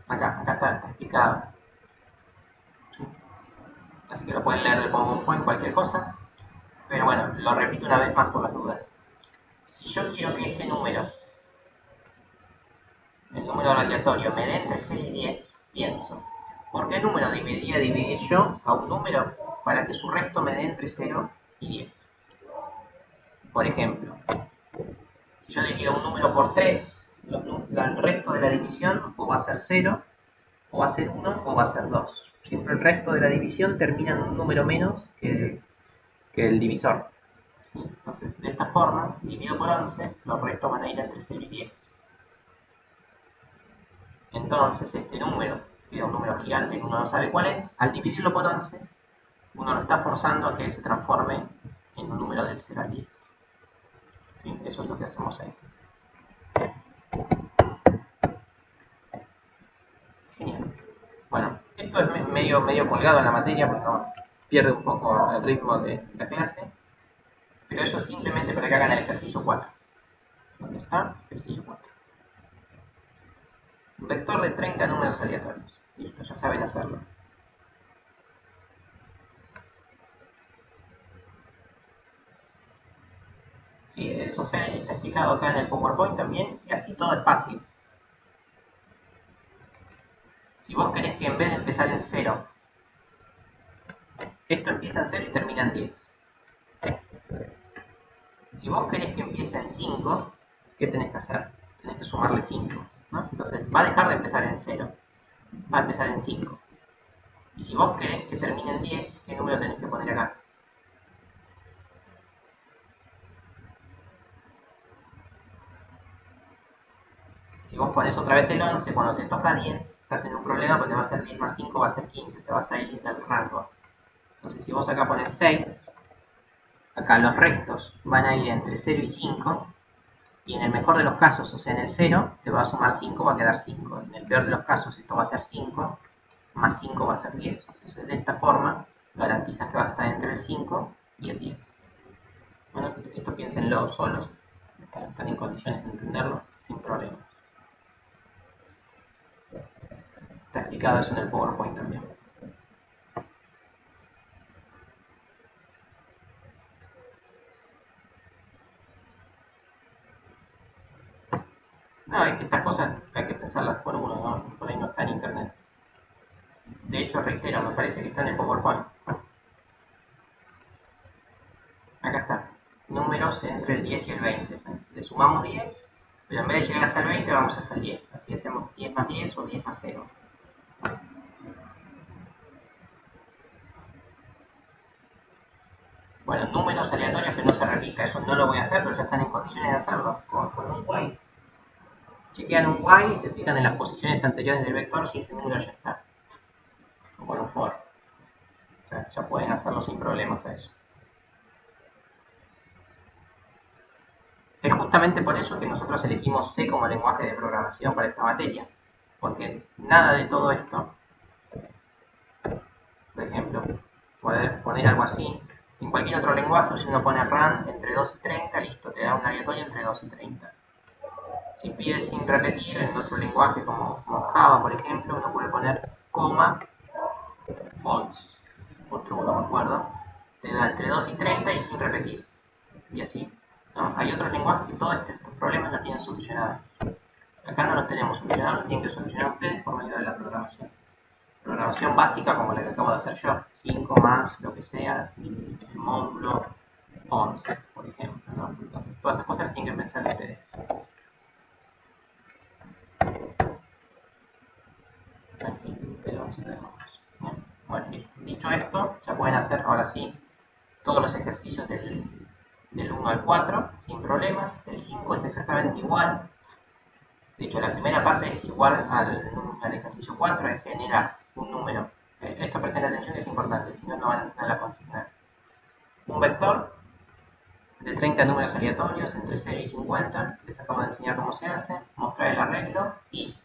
Acá está explicado. ¿Sí? Así que lo pueden leer de PowerPoint, cualquier cosa. Pero bueno, lo repito una vez más por las dudas. Si yo quiero que este número, el número aleatorio, me dé entre 0 y 10, pienso, ¿por qué número debería dividir yo a un número para que su resto me dé entre 0 y 10? Por ejemplo, si yo divido un número por 3, el resto de la división o va a ser 0, o va a ser 1, o va a ser 2. Siempre el resto de la división termina en un número menos que el divisor. ¿Sí? Entonces, de esta forma, si divido por 11, los restos van a ir entre 0 y 10. Entonces, este número, que es un número gigante que uno no sabe cuál es, al dividirlo por 11, uno lo está forzando a que se transforme en un número del 0 al 10. ¿Sí? Eso es lo que hacemos ahí. Genial. Bueno, esto es medio colgado en la materia porque no pierde un poco el ritmo de la clase, pero eso es simplemente para que hagan el ejercicio 4. ¿Dónde está? Ejercicio 4. Un vector de 30 números aleatorios. Listo, ya saben hacerlo. Sí, eso está explicado acá en el PowerPoint también, y así todo es fácil. Si vos querés que en vez de empezar en 0, esto empieza en 0 y termina en 10. Si vos querés que empiece en 5, ¿qué tenés que hacer? Tenés que sumarle 5, ¿no? Entonces va a dejar de empezar en 0, va a empezar en 5. Y si vos querés que termine en 10, ¿qué número tenés que poner acá? Si vos pones otra vez el 11, cuando te toca 10, estás en un problema porque va a ser 10 más 5, va a ser 15, te vas a ir del rango. Entonces si vos acá pones 6, acá los restos van a ir entre 0 y 5, y en el mejor de los casos, o sea en el 0, te va a sumar 5, va a quedar 5. En el peor de los casos esto va a ser 5, más 5 va a ser 10. Entonces de esta forma garantizas que va a estar entre el 5 y el 10. Bueno, esto piénsenlo solos, están en condiciones de entenderlo sin problemas. Está explicado eso en el PowerPoint también. No, es que estas cosas hay que pensarlas por uno, ¿no? Por ahí no está en internet. De hecho, reitero, me parece que está en el PowerPoint. Acá está. Números entre el 10 y el 20. Le sumamos 10, pero en vez de llegar hasta el 20 vamos hasta el 10. Así hacemos 10 más 10 o 10 más 0. Bueno, números aleatorios que no se repita. Eso no lo voy a hacer, pero ya están en condiciones de hacerlo con un while. Chequean un while y se fijan en las posiciones anteriores del vector si ese número ya está. O con un for. O sea, ya pueden hacerlo sin problemas a eso. Es justamente por eso que nosotros elegimos C como lenguaje de programación para esta materia. Porque nada de todo esto, por ejemplo, poder poner algo así, en cualquier otro lenguaje, si uno pone run entre 2 y 30, listo, te da un aleatorio entre 2 y 30. Si pides sin repetir, en otro lenguaje como Java, por ejemplo, uno puede poner coma, false, otro no me acuerdo, te da entre 2 y 30 y sin repetir. Y así, ¿no? Hay otros lenguajes que todos estos problemas los tienen solucionados. Acá no los tenemos solucionados, los tienen que solucionar ustedes por medio de la programación. Programación básica como la que acabo de hacer yo, 5 más, lo que sea, el módulo, 11, por ejemplo, ¿no? Entonces, todas las cosas las tienen que pensar ustedes. El 11 lo dejamos. Bien. Bueno, listo. Dicho esto, ya pueden hacer ahora sí todos los ejercicios del 1 al 4 sin problemas. El 5 es exactamente igual. De hecho, la primera parte es igual al ejercicio 4, es generar un número. Esto presten atención que es importante, si no, no van a la consigna. Un vector de 30 números aleatorios entre 0 y 50. Les acabo de enseñar cómo se hace, mostrar el arreglo y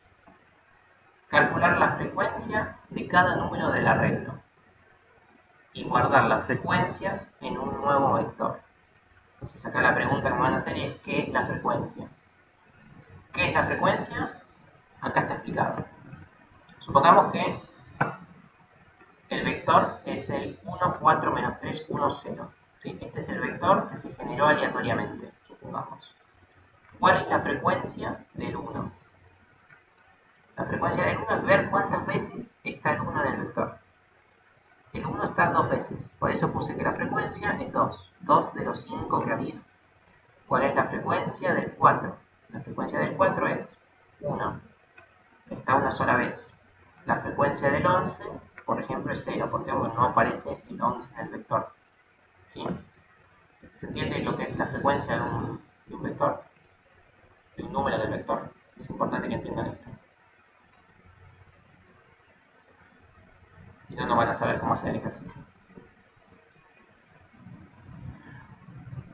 calcular la frecuencia de cada número del arreglo y guardar las frecuencias en un nuevo vector. Entonces acá la pregunta que me van a hacer es ¿qué es la frecuencia? ¿Qué es la frecuencia? Acá está explicado. Supongamos que el vector es el 1, 4, menos 3, 1, 0. ¿Sí? Este es el vector que se generó aleatoriamente, supongamos. ¿Cuál es la frecuencia del 1? La frecuencia del 1 es ver cuántas veces está el 1 en el vector. El 1 está 2 veces, por eso puse que la frecuencia es 2. 2 de los 5 que había. ¿Cuál es la frecuencia del 4? La frecuencia del 4 es 1. Está una sola vez. La frecuencia del 11, por ejemplo, es 0, porque no aparece el 11 en el vector. ¿Sí? ¿Se entiende lo que es la frecuencia de un vector? De un número del vector. Es importante que entiendan esto. Si no, no van a saber cómo hacer el ejercicio.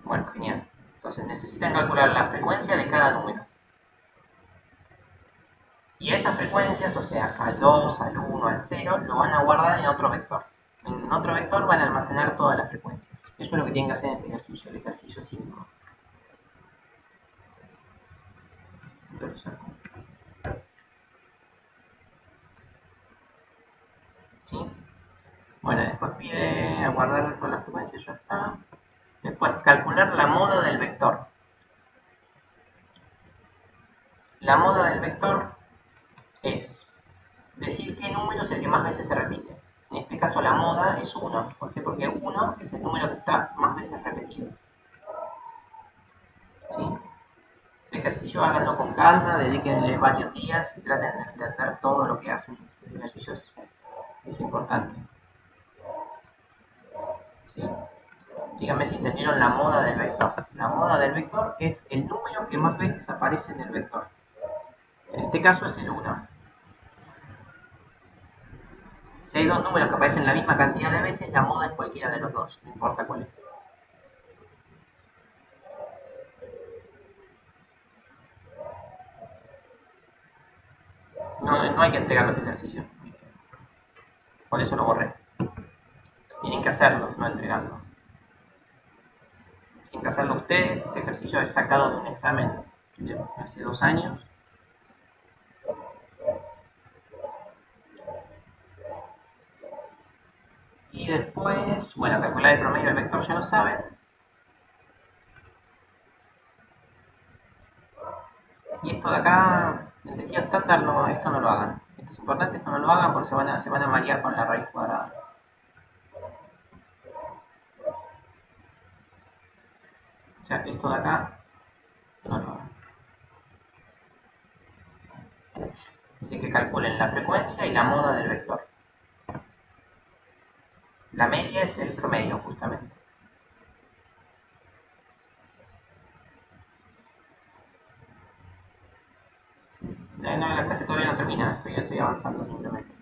Bueno, genial. Entonces necesitan calcular la frecuencia de cada número. Y esas frecuencias, o sea, al 2, al 1, al 0, lo van a guardar en otro vector. En otro vector van a almacenar todas las frecuencias. Eso es lo que tienen que hacer en este ejercicio, el ejercicio 5. ¿Sí? Bueno, después pide guardar todas las frecuencias, ya está. Después, calcular la moda del vector. La moda del vector es decir qué número es el que más veces se repite. En este caso la moda es 1. ¿Por qué? Porque 1 es el número que está más veces repetido. ¿Sí? El ejercicio háganlo con calma, dedíquenle varios días y traten de entender todo lo que hacen. El ejercicio es importante. ¿Sí? Díganme si entendieron la moda del vector. La moda del vector es el número que más veces aparece en el vector. En este caso es el 1. Si hay dos números que aparecen la misma cantidad de veces, la moda es cualquiera de los dos, no importa cuál es. No hay que entregar los ejercicios. Por eso lo borré. Tienen que hacerlo, no entregarlo. Tienen que hacerlo ustedes. Este ejercicio es sacado de un examen de hace 2 años. Y después, bueno, calcular el promedio del vector ya lo saben. Y esto de acá, el desvío estándar, no, esto no lo hagan. Esto es importante, esto no lo hagan porque se van a marear con la raíz cuadrada. O sea que esto de acá, no lo hagan. Dice que calculen la frecuencia y la moda del vector. La media es el promedio, justamente. No, la clase todavía no termina, estoy avanzando simplemente.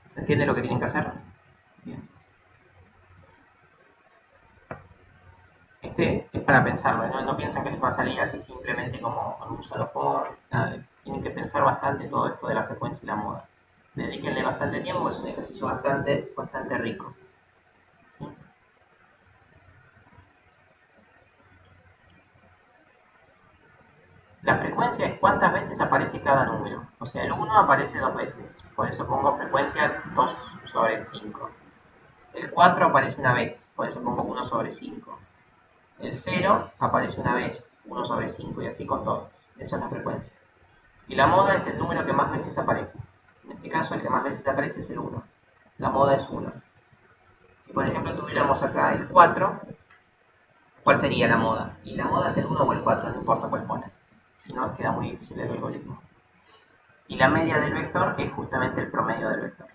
¿Se entiende lo que tienen que hacer? Bien. Este es para pensarlo, no piensen que les va a salir así simplemente como con un solo for. Tienen que pensar bastante todo esto de la frecuencia y la moda. Dedíquenle bastante tiempo, es un ejercicio bastante rico. ¿Sí? La frecuencia es cuántas veces aparece cada número. O sea, el 1 aparece 2 veces, por eso pongo frecuencia 2 sobre 5. El 4 aparece una vez, por eso pongo 1 sobre 5. El 0 aparece una vez, 1 sobre 5, y así con todos. Eso es la frecuencia. Y la moda es el número que más veces aparece. En este caso, el que más veces aparece es el 1. La moda es 1. Si por ejemplo tuviéramos acá el 4, ¿cuál sería la moda? Y la moda es el 1 o el 4, no importa cuál pone. Si no, queda muy difícil el algoritmo. Y la media del vector es justamente el promedio del vector.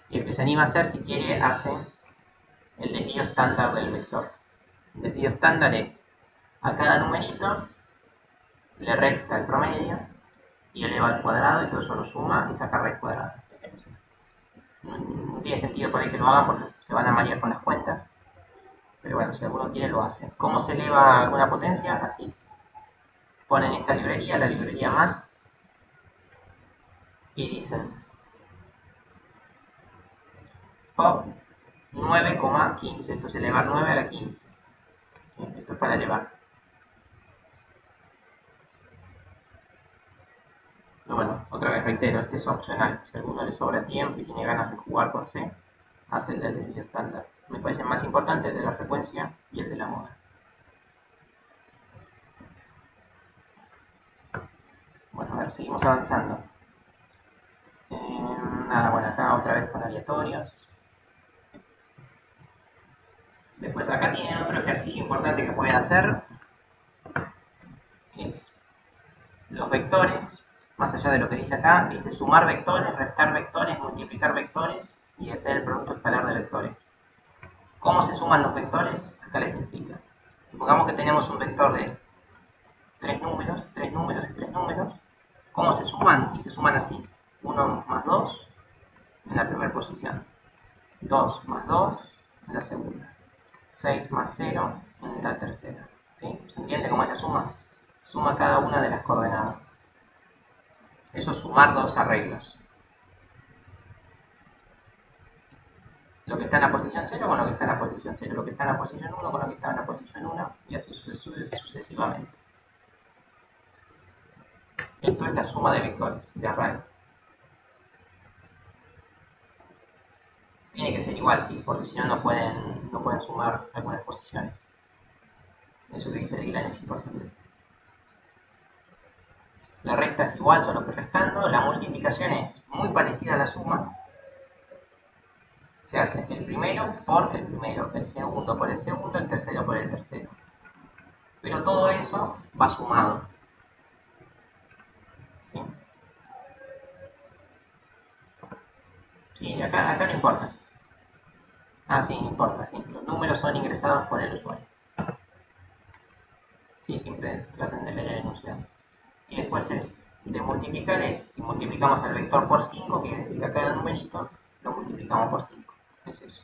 Y el que se anima a hacer, si quiere, hace el desvío estándar del vector. El desvío estándar es a cada numerito le resta el promedio y eleva al cuadrado y todo eso lo suma y saca raíz cuadrada. No tiene sentido por ahí que lo hagan porque se van a marear con las cuentas. Pero bueno, si alguno quiere lo hace. ¿Cómo se eleva alguna potencia? Así. Ponen esta librería, la librería mat, y dicen pop 9,15. Esto es elevar 9 a la 15. Esto es para elevar. Pero bueno, otra vez reitero, este es opcional. Si a alguno le sobra tiempo y tiene ganas de jugar con C, hace el del desvío estándar. Me parece más importante el de la frecuencia y el de la moda. Bueno, a ver, seguimos avanzando. Nada, bueno, acá otra vez con aleatorios. Después acá tienen otro ejercicio importante que pueden hacer. Es los vectores, más allá de lo que dice acá, dice sumar vectores, restar vectores, multiplicar vectores y hacer el producto escalar de vectores. ¿Cómo se suman los vectores? Acá les explica. Supongamos que tenemos un vector de 3 números y 3 números. ¿Cómo se suman? Y se suman así. 1 más 2 en la primera posición. 2 más 2 en la segunda. 6 más 0 en la tercera. ¿Sí? ¿Se entiende cómo es la suma? Suma cada una de las coordenadas. Eso es sumar dos arreglos. Lo que está en la posición 0 con lo que está en la posición 0. Lo que está en la posición 1 con lo que está en la posición 1. Y así sucesivamente. Esto es la suma de vectores, de array. Tiene que ser igual, sí, porque si no, no pueden sumar algunas posiciones. Eso que dice Dylan es importante. La resta es igual, solo que restando. La multiplicación es muy parecida a la suma. Se hace el primero por el primero, el segundo por el segundo, el tercero por el tercero. Pero todo eso va sumado. ¿Sí? Sí, acá no importa. Ah, sí, importa, sí. Los números son ingresados por el usuario. Sí, siempre traten de leer el enunciado. Y después el de multiplicar es, si multiplicamos el vector por 5, quiere decir que a cada numerito lo multiplicamos por 5. Es eso.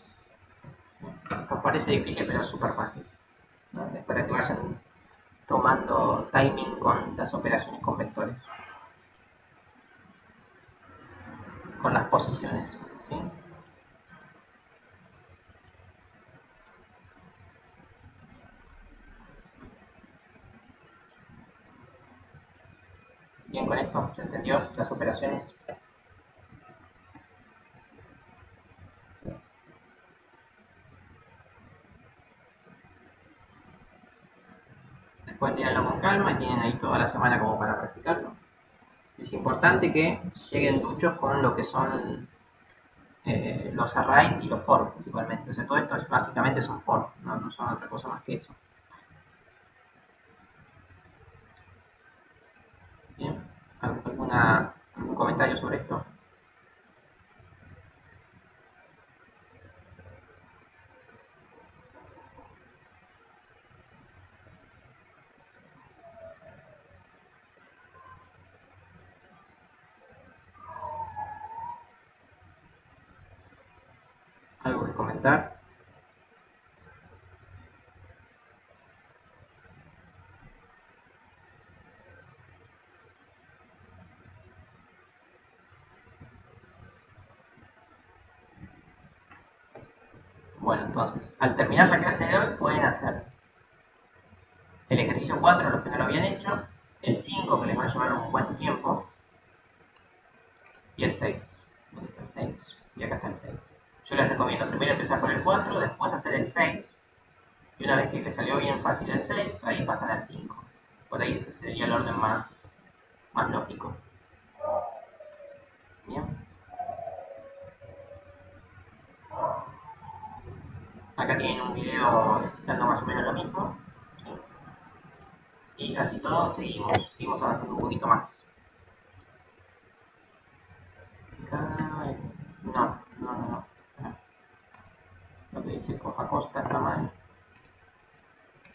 Esto parece difícil, pero es súper fácil, ¿no? Es para que vayan tomando timing con las operaciones con vectores, con las posiciones. ¿Sí? Bien, con esto se entendió las operaciones. Después tírenlo con calma y tienen ahí toda la semana como para practicarlo. Es importante que lleguen duchos con lo que son los array y los for principalmente. O sea, todo esto básicamente son for, no son otra cosa más que eso. Bien, ¿algún comentario sobre esto? ¿Algo que comentar? Bueno, entonces, al terminar la clase de hoy pueden hacer el ejercicio 4, los que no lo habían hecho, el 5, que les va a llevar un buen tiempo, y el 6. ¿Dónde está el 6? Y acá está el 6. Yo les recomiendo primero empezar por el 4, después hacer el 6, y una vez que les salió bien fácil el 6, ahí pasan al 5. Por ahí ese sería el orden más lógico. Bien. Acá tienen un video explicando más o menos lo mismo. ¿Sí? Y casi todos seguimos avanzando un poquito más. No. Lo que dice Costa está mal.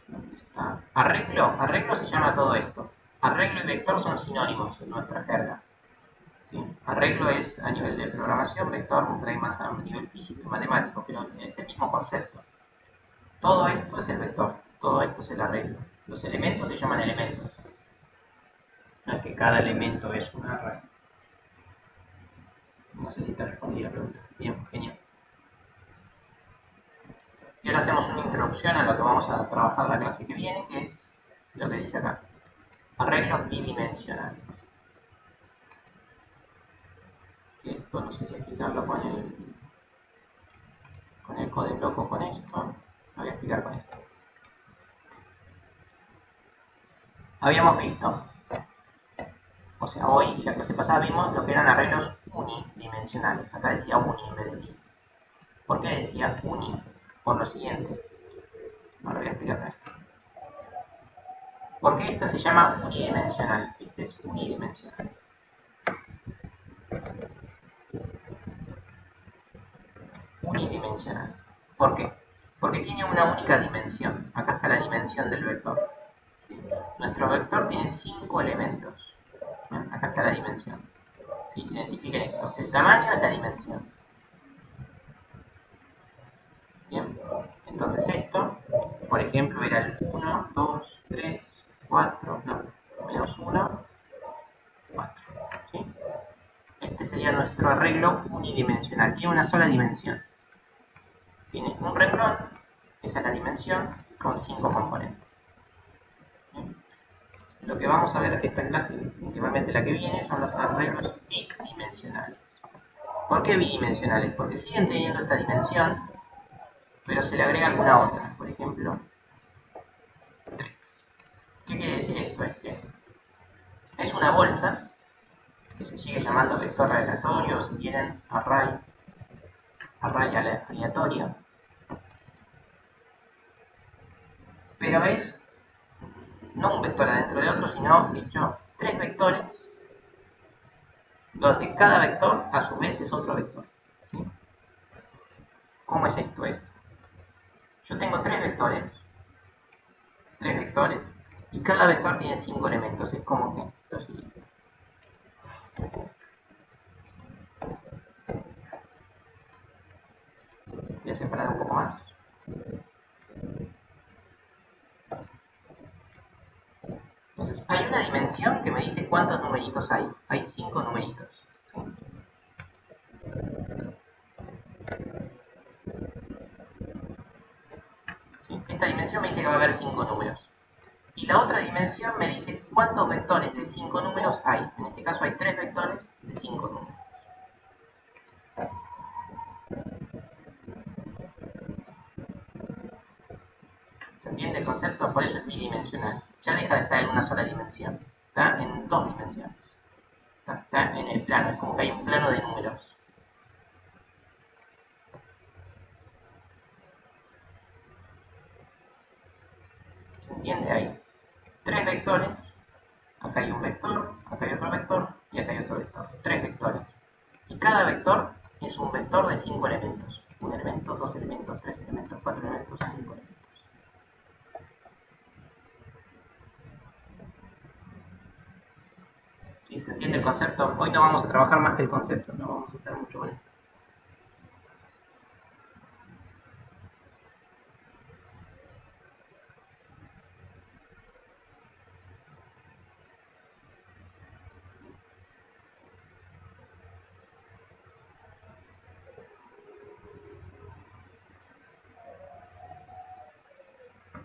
¿Dónde está? Arreglo se llama todo esto. Arreglo y vector son sinónimos en nuestra jerga. ¿Sí? Arreglo es a nivel de programación, vector trae más a nivel físico y matemático, pero es el mismo concepto. Todo esto es el vector, todo esto es el arreglo. Los elementos se llaman elementos. No es que cada elemento es un array. No sé si te respondí la pregunta. Bien, genial. Y ahora hacemos una introducción a lo que vamos a trabajar la clase que viene, que es lo que dice acá. Arreglos bidimensionales. Que esto no sé si explicarlo con el codeblock o con esto. Lo voy a explicar con esto. Habíamos visto, o sea, hoy y la clase pasada vimos lo que eran arreglos unidimensionales. Acá decía uni en vez de bi. ¿Por qué decía uni? Por lo siguiente. No lo voy a explicar con esto. Porque esta se llama unidimensional. Este es unidimensional. Unidimensional. ¿Por qué? Porque tiene una única dimensión. Acá está la dimensión del vector. Nuestro vector tiene 5 elementos. Bien, acá está la dimensión. ¿Sí? Identifiquen esto. El tamaño es la dimensión. Bien, entonces esto, por ejemplo, era el 1, 2, 3, 4, no, menos 1, 4. ¿Sí? Este sería nuestro arreglo unidimensional. Tiene una sola dimensión. Tiene un renglón, esa es la dimensión, con 5 componentes. ¿Sí? Lo que vamos a ver esta clase, principalmente la que viene, son los arreglos bidimensionales. ¿Por qué bidimensionales? Porque siguen teniendo esta dimensión, pero se le agrega alguna otra. Por ejemplo, 3. ¿Qué quiere decir esto? Es una bolsa que se sigue llamando vector aleatorio, si quieren array aleatorio, pero es no un vector adentro de otro, sino, dicho, 3 vectores, donde cada vector a su vez es otro vector. ¿Sí? ¿Cómo es esto? Yo tengo 3 vectores, y cada vector tiene 5 elementos. Es como que lo siguiente. Voy a separar un poco más. Entonces, hay una dimensión que me dice cuántos numeritos hay. Hay 5 numeritos. ¿Sí? ¿Sí? Esta dimensión me dice que va a haber 5 números. Y la otra dimensión me dice cuántos vectores de 5 números hay. En este caso hay 3 vectores de 5 números. ¿Se entiende el concepto? Por eso es bidimensional. Ya deja de estar en una sola dimensión. Está en 2 dimensiones. Está en el plano. Es como que hay un plano de números. ¿Se entiende? Hay 3 vectores. Acá hay un vector, acá hay otro vector y acá hay otro vector. 3 vectores. Y cada vector es un vector de 5 elementos. Un elemento, 2 elementos, 3 elementos, 4 elementos, 5 elementos. ¿Sí? ¿Se entiende el concepto? Hoy no vamos a trabajar más que el concepto, no vamos a hacer mucho con esto.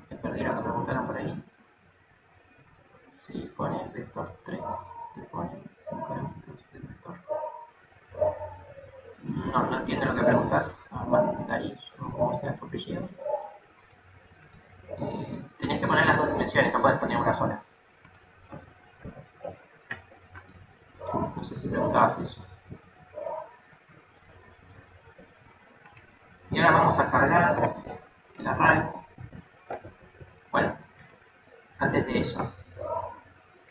¿Me perdieron que preguntaron por ahí? Si pone vector 3, te pone 5 elementos del vector. No entiendo lo que preguntas, Darío, o como sea tu apellido. Tenés que poner las 2 dimensiones, no puedes poner una sola. No sé si preguntabas eso. Y ahora vamos a cargar el array. Bueno, antes de eso,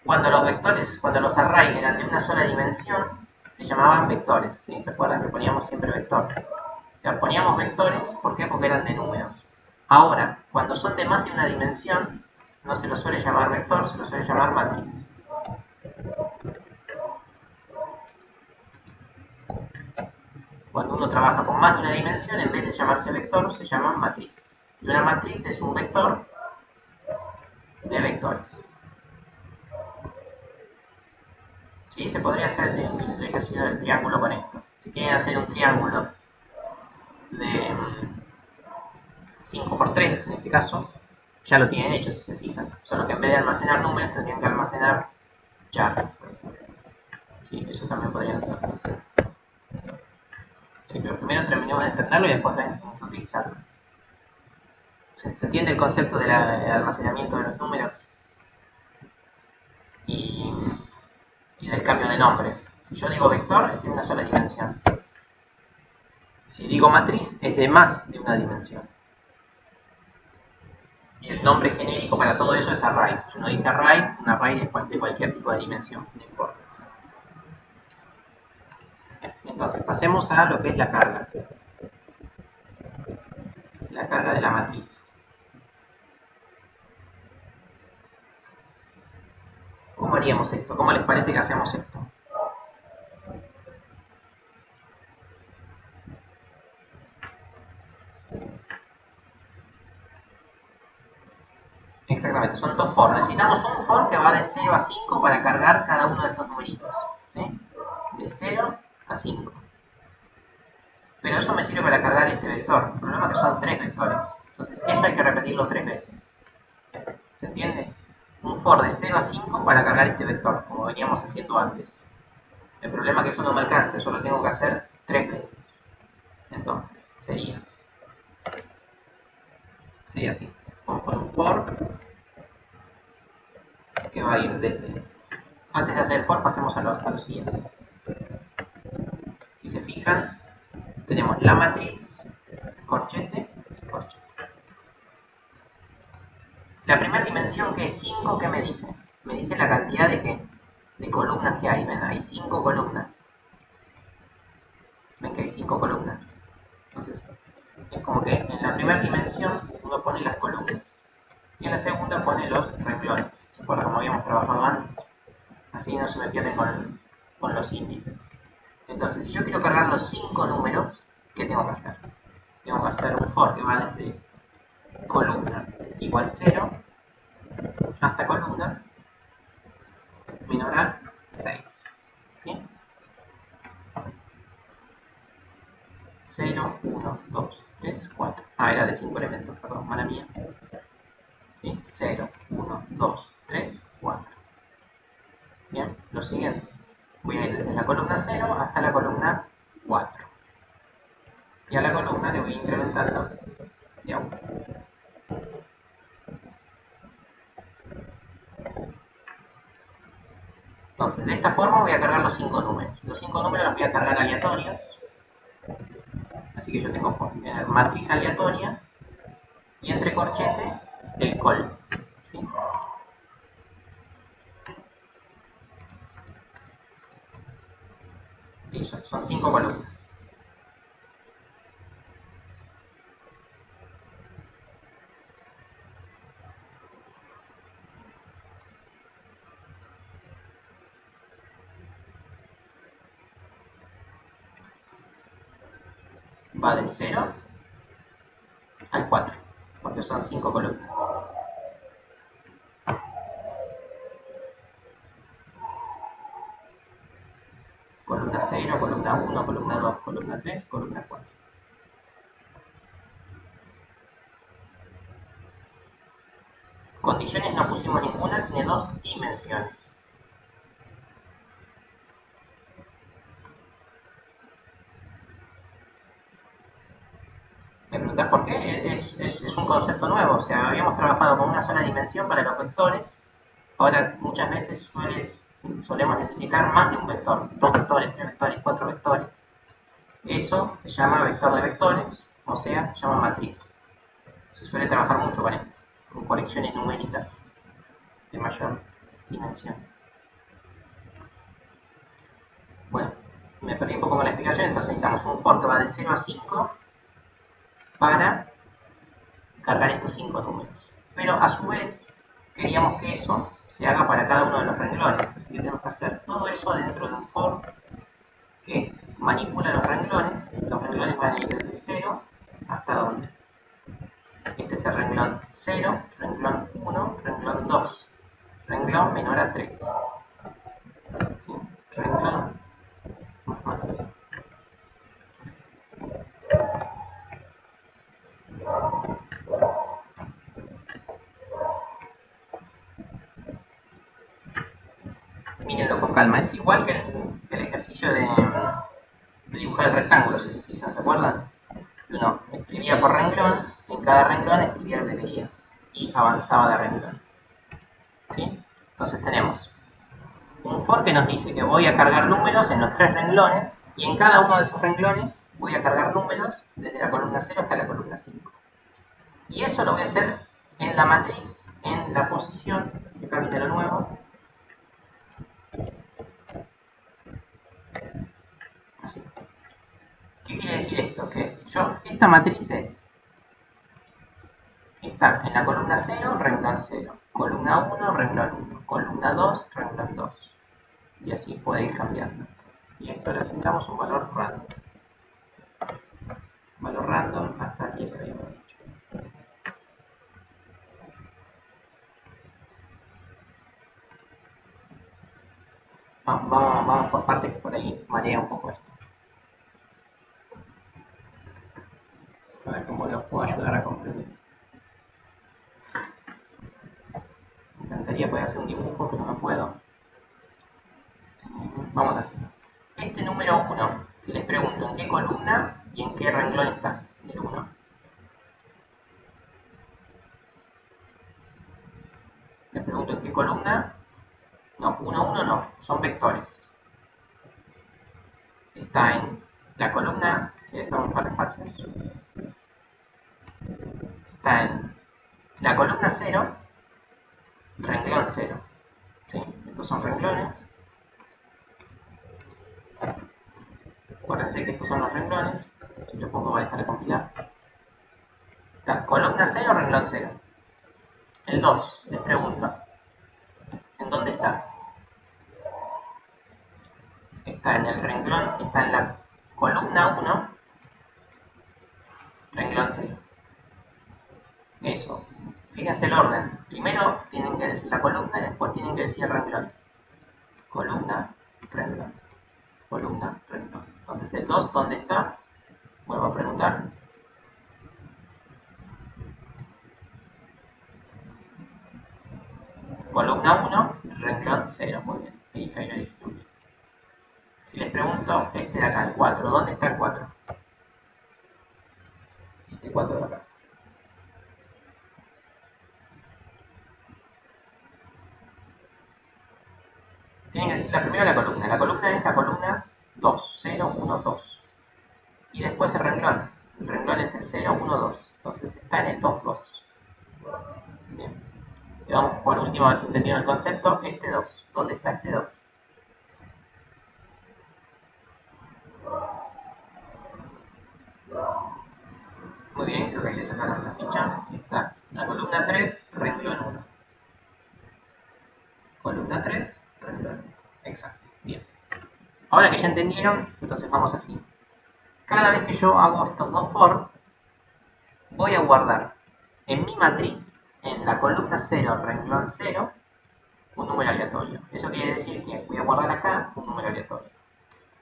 cuando los arrays eran de una sola dimensión, se llamaban vectores, ¿sí? ¿Se acuerdan que poníamos siempre vector? O sea, poníamos vectores, ¿por qué? Porque eran de números. Ahora, cuando son de más de una dimensión, no se los suele llamar vector, se los suele llamar matriz. Cuando uno trabaja con más de una dimensión, en vez de llamarse vector, se llama matriz. Y una matriz es un vector de vectores. ¿Sí? Se podría hacer el ejercicio del triángulo con esto. Si quieren hacer un triángulo de 5 por 3 en este caso, ya lo tienen hecho si se fijan. Solo que en vez de almacenar números tendrían que almacenar char. Sí, eso también podrían hacer. Sí, pero primero terminemos de entenderlo y después vamos a utilizarlo. ¿Se entiende el concepto del almacenamiento de los números? Y del cambio de nombre. Si yo digo vector, es de una sola dimensión. Si digo matriz, es de más de una dimensión. Y el nombre genérico para todo eso es array. Si uno dice array, un array es de cualquier tipo de dimensión, no importa. Entonces, pasemos a lo que es la carga. La carga de la matriz. ¿Cómo haríamos esto? ¿Cómo les parece que hacemos esto? Exactamente, son dos for. Necesitamos un for que va de 0 a 5 para cargar cada uno de estos numeritos. ¿Sí? De 0 a 5. Pero eso me sirve para cargar este vector. El problema es que son 3 vectores. Entonces eso hay que repetirlo 3 veces. ¿Se entiende? Un for de 0 a 5 para cargar este vector, como veníamos haciendo antes. El problema es que eso no me alcanza, eso lo tengo que hacer 3 veces. Entonces, sería así. Vamos con un for que va a ir desde... Antes de hacer el for, pasemos a lo siguiente. Si se fijan, tenemos la matriz, corchete, corchete. La primera dimensión, que es 5, ¿qué me dice? Me dice la cantidad de ¿qué? De columnas que hay. ¿Ven? Hay 5 columnas. ¿Ven que hay 5 columnas? Entonces, es como que en la primera dimensión uno pone las columnas y en la segunda pone los renglones. ¿Se acuerdan como habíamos trabajado antes? Así no se me pierden con los índices. Entonces, si yo quiero cargar los 5 números, ¿qué tengo que hacer? Tengo que hacer un for que va desde columna igual 0 hasta columna menor a 6. ¿Sí? 0, 1, 2, 3, 4. Ah, era de 5 elementos, perdón, mala mía. ¿Sí? 0, 1, 2, 3, 4. Bien, lo siguiente. Voy a ir desde la columna 0 hasta la columna 4. Y a la columna le voy incrementando de a 1. Entonces, de esta forma voy a cargar los 5 números. Los 5 números los voy a cargar aleatorios. Así que yo tengo matriz aleatoria y entre corchete el col. ¿Sí? Y son 5 columnas. Va del 0 al 4, porque son 5 columnas. Columna 0, columna 1, columna 2, columna 3, columna 4. Condiciones no pusimos ninguna, tiene 2 dimensiones. Me preguntas por qué, es un concepto nuevo, o sea, habíamos trabajado con una sola dimensión para los vectores, ahora muchas veces solemos necesitar más de un vector, 2 vectores, 3 vectores, 4 vectores. Eso se llama vector de vectores, o sea, se llama matriz. Se suele trabajar mucho con esto, con colecciones numéricas de mayor dimensión. Bueno, me perdí un poco con la explicación, entonces necesitamos un for que va de 0 a 5 para cargar estos 5 números. Pero a su vez, queríamos que eso se haga para cada uno de los renglones, así que tenemos que hacer todo eso dentro de un for que manipula los renglones van a ir desde 0 hasta dónde. Este es el renglón 0, renglón 1, renglón 2, renglón menor a 3, ¿sí? Renglón más. Mírenlo con calma, es igual que el ejercicio de dibujar el rectángulo, si se fijan, ¿se acuerdan? Uno escribía por renglón, en cada renglón escribía lo que quería y avanzaba de renglón. ¿Sí? Entonces tenemos un for que nos dice que voy a cargar números en los 3 renglones y en cada uno de esos renglones voy a cargar números desde la columna 0 hasta la columna 5. Y eso lo voy a hacer en la matriz, en la posición, que permite lo nuevo. Así. ¿Qué quiere decir esto? Que esta matriz está en la columna 0, renglón 0, columna 1, renglón 1, columna 2, renglón 2. Y así puede ir cambiando. Y esto le asignamos un valor random. Valor random hasta aquí se habíamos dicho. Vamos por partes, que por ahí marea un poco esto. A ver cómo los puedo ayudar a comprender. Me encantaría poder hacer un dibujo, pero no puedo. Vamos así. Este número 1, si les pregunto en qué columna y en qué renglón está el 1. Les pregunto en qué columna. No, 1, 1 no, son vectores. Está en la columna, vamos para espacios. Está en la columna 0, renglón 0. ¿Sí? Estos son renglones. Acuérdense que estos son los renglones. Si lo pongo va a dejar de compilar. Está columna 0, renglón 0. El 2, les pregunto, ¿en dónde está? Está en el renglón, está en la columna 1, renglón 0. Eso. Fíjense el orden. Primero tienen que decir la columna y después tienen que decir el renglón. Columna, renglón. Columna, renglón. Entonces el 2, ¿dónde está? Vuelvo a preguntar. Columna 1, renglón 0. Muy bien. Ahí lo distribuye. Si les pregunto, este de acá, el 4, ¿dónde está el 4? Este 4 de acá. Tienen que decir la primera la columna. La columna es la columna 2, 0, 1, 2. Y después el renglón. El renglón es el 0, 1, 2. Entonces está en el 2, 2. Bien. Y vamos por último a ver si entendieron el concepto. Este 2. ¿Dónde está este 2? Muy bien, creo que ahí le sacaron la ficha. Está la columna 3, renglón 1. Columna 3, renglón 1. Exacto. Bien. Ahora que ya entendieron, entonces vamos así. Cada vez que yo hago estos dos for, voy a guardar en mi matriz, en la columna 0, renglón 0, un número aleatorio. Eso quiere decir que voy a guardar acá un número aleatorio.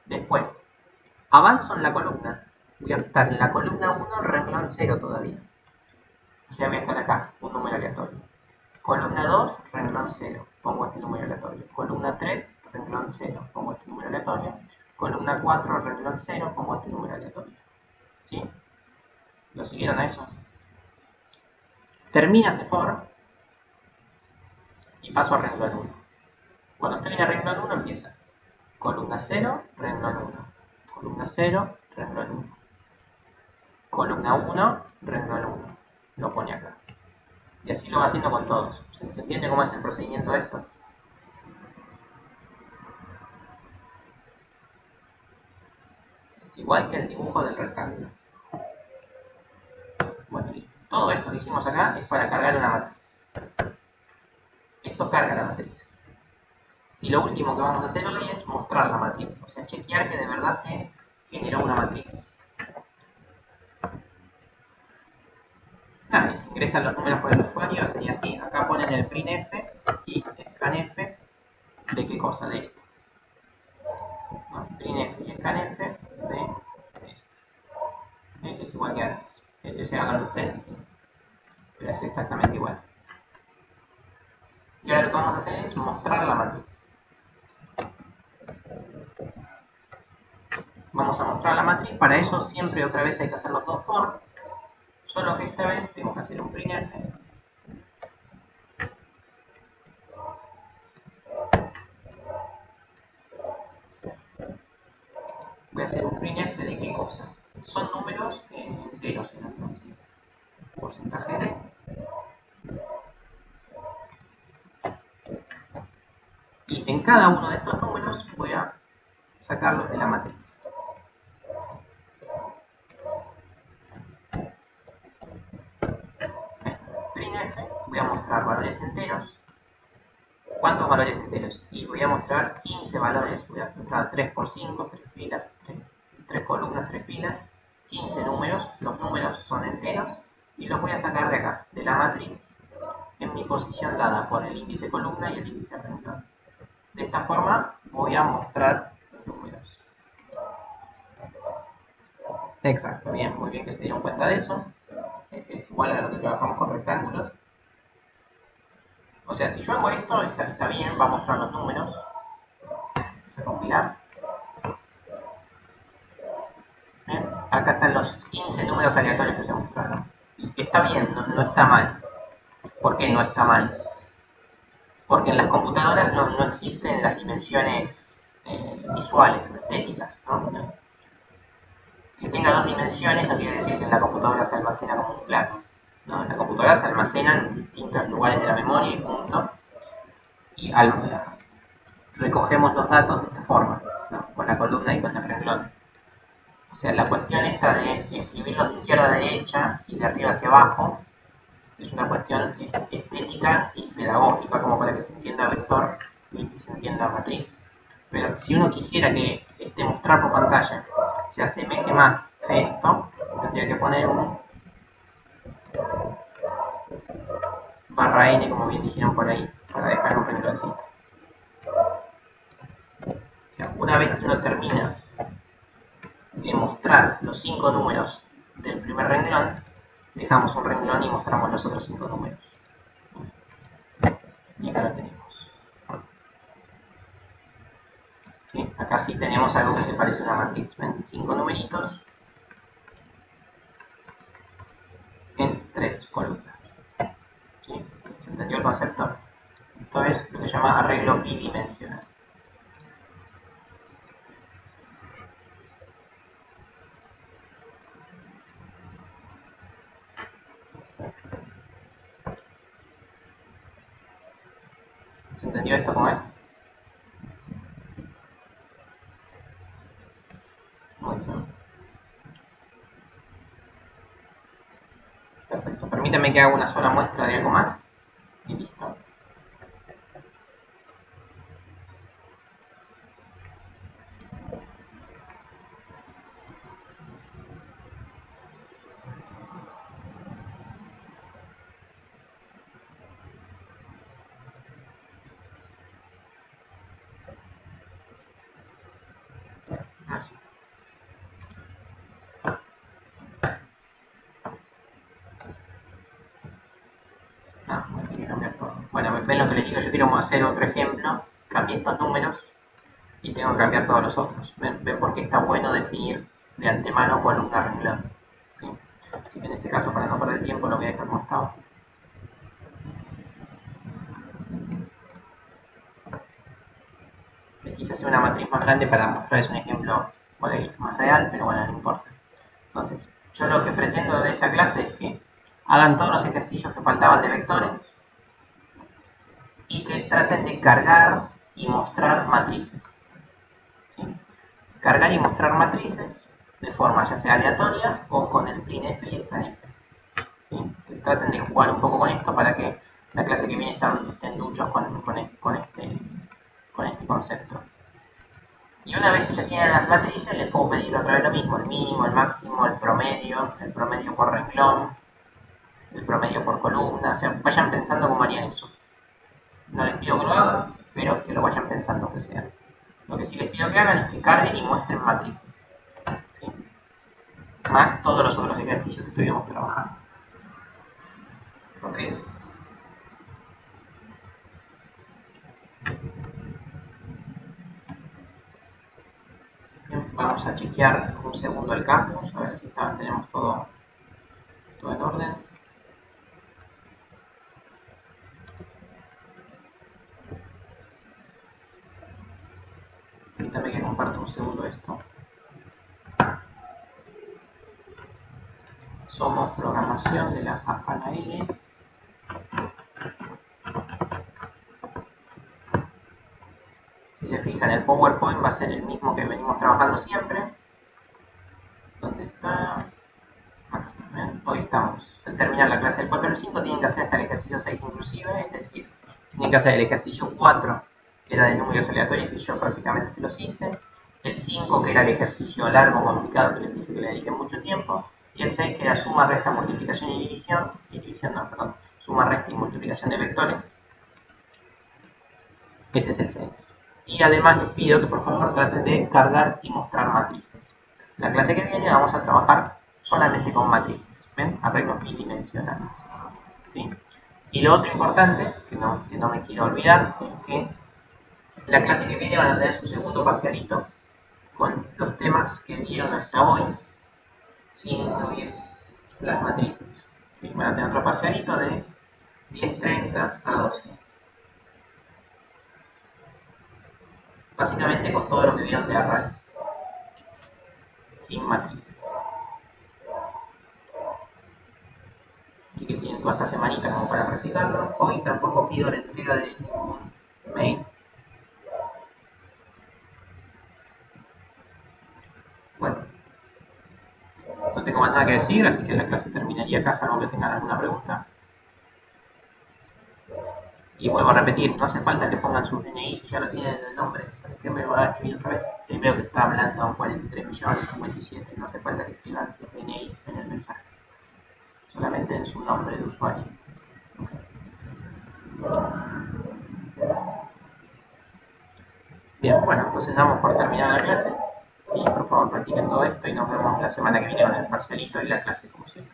Después, avanzo en la columna. Voy a estar en la columna 1, renglón 0 todavía. O sea, voy a estar acá, un número aleatorio. Columna 2, renglón 0. Pongo este número aleatorio. Columna 3, renglón 0. Pongo este número aleatorio. Columna 4, renglón 0. Pongo este número aleatorio. ¿Sí? ¿Lo siguieron a eso? Termina ese for y paso a renglón 1. Cuando estoy en el renglón 1 empieza columna 0, renglón 1. Columna 0, renglón 1. Columna 1, renglón 1. lo pone acá. Y así lo va haciendo con todos. ¿Se entiende cómo es el procedimiento de esto? Es igual que el dibujo del rectángulo. Bueno, listo. Todo esto que hicimos acá es para cargar una matriz. Esto carga la matriz. Y lo último que vamos a hacer hoy es mostrar la matriz. O sea, chequear que de verdad se generó una matriz. Y se ingresan los números por el usuario, sería así. Acá ponen el printf y scanf de qué cosa, de esto. Printf y scanf de esto. Es igual que antes. Ese háganlo ustedes. Pero es exactamente igual. Y ahora lo que vamos a hacer es mostrar la matriz. Vamos a mostrar la matriz. Para eso siempre otra vez hay que hacer los dos for. Solo que esta vez tengo que hacer un printf. Voy a hacer un printf de qué cosa. Son números enteros en entonces. Porcentaje de. Y en cada uno de estos números voy a sacarlos de la matriz. Printf, voy a mostrar valores enteros. ¿Cuántos valores enteros? Y voy a mostrar 15 valores. Voy a mostrar 3 por 5, 3 filas, 3 columnas, 3 filas, 15 números. Los números son enteros y los voy a sacar de acá, de la matriz, en mi posición dada por el índice columna y el índice renglón. De esta forma voy a mostrar los números. Exacto, bien, muy bien que se dieron cuenta de eso. Es igual a lo que trabajamos con rectángulos. O sea, si yo hago esto, está bien, va a mostrar los números. Vamos a compilar. Bien, acá están los 15 números aleatorios que se mostraron. Y está bien, no está mal. ¿Por qué no está mal? Porque en las computadoras no existen las dimensiones visuales o estéticas, ¿no? Que tenga dos dimensiones no quiere decir que en la computadora se almacena como un plano. ¿No? En la computadora se almacenan en distintos lugares de la memoria y punto. Y recogemos los datos de esta forma, ¿no? Con la columna y con el renglón. O sea, la cuestión esta de escribirlos de izquierda a derecha y de arriba hacia abajo es una cuestión estética y pedagógica, como para que se entienda vector y que se entienda matriz. Pero si uno quisiera que este mostrar por pantalla se asemeje más a esto, tendría que poner un barra n, como bien dijeron por ahí, para dejar un rengloncito. O sea, una vez que uno termina de mostrar los 5 números del primer renglón, dejamos un renglón y mostramos los otros 5 números. Y acá lo tenemos. ¿Sí? Acá sí tenemos algo que se parece a una matriz. ¿Ven? 5 numeritos en 3 columnas. ¿Sí? ¿Se entendió el concepto? Esto es lo que se llama arreglo bidimensional. ¿Se entendió esto cómo es? Muy bien. Perfecto. Permítame que haga una sola muestra de algo más. Y listo. Así. Bueno, hay que cambiar todo. Bueno, ven lo que les digo, yo quiero hacer otro ejemplo. Cambié estos números y tengo que cambiar todos los otros. ¿Ven por qué está bueno definir de antemano columna renglón? ¿Sí? Así que en este caso, para no perder tiempo, lo voy a dejar como estaba. Les quise hacer una matriz más grande para mostrarles un ejemplo más real, pero bueno, no importa. Entonces, yo lo que pretendo de esta clase es que hagan todos los ejercicios que faltaban de vectores y que traten de cargar y mostrar matrices. ¿Sí? Cargar y mostrar matrices de forma ya sea aleatoria o con el printf y el scanf. ¿Sí? Que traten de jugar un poco con esto para que la clase que viene estén duchos con este concepto. Y una vez que ya tienen las matrices, les puedo pedir otra vez lo mismo: el mínimo, el máximo, el promedio por renglón, el promedio por columna. O sea, vayan pensando cómo harían eso. No les pido que lo hagan, pero que lo vayan pensando que sea. Lo que sí les pido que hagan es que carguen y muestren matrices. ¿Sí? Más todos los otros ejercicios que estuvimos trabajando. ¿Ok? Bien, vamos a chequear un segundo el campus, a ver si tenemos todo en orden. Permítame que comparto un segundo esto. Somos programación de la APANA-L. Si se fijan, el PowerPoint va a ser el mismo que venimos trabajando siempre. ¿Dónde está? Hoy estamos. Al terminar la clase del 4 y el 5 tienen que hacer hasta el ejercicio 6 inclusive, es decir, tienen que hacer el ejercicio 4, que era de números aleatorios, que yo prácticamente se los hice. El 5, que era el ejercicio largo, complicado, que les dije que le dediqué mucho tiempo. Y el 6, que era suma, resta, multiplicación y división. Suma, resta y multiplicación de vectores. Ese es el 6. Y además les pido que por favor traten de cargar y mostrar matrices. La clase que viene vamos a trabajar solamente con matrices. ¿Ven? Arreglos bidimensionales. ¿Sí? Y lo otro importante, que no me quiero olvidar, es que la clase que viene van a tener su segundo parcialito con los temas que vieron hasta hoy, sin incluir las matrices. ¿Sí? Van a tener otro parcialito de 10:30 a 12. Básicamente con todo lo que vieron de array, sin matrices. Así que tienen toda esta semanita como para practicarlo. Hoy tampoco pido la entrega de ningún mail. Bueno, no tengo más nada que decir, así que la clase terminaría acá, salvo que tengan alguna pregunta. Y vuelvo a repetir, no hace falta que pongan sus DNI si ya lo tienen en el nombre. ¿Para qué me va a escribir otra vez? Si veo que está hablando 43.057, no hace falta que escriban los DNI en el mensaje. Solamente en su nombre de usuario. Bien, bueno, entonces damos por terminada la clase. Y por favor practiquen todo esto y nos vemos la semana que viene con el parcialito y la clase como siempre.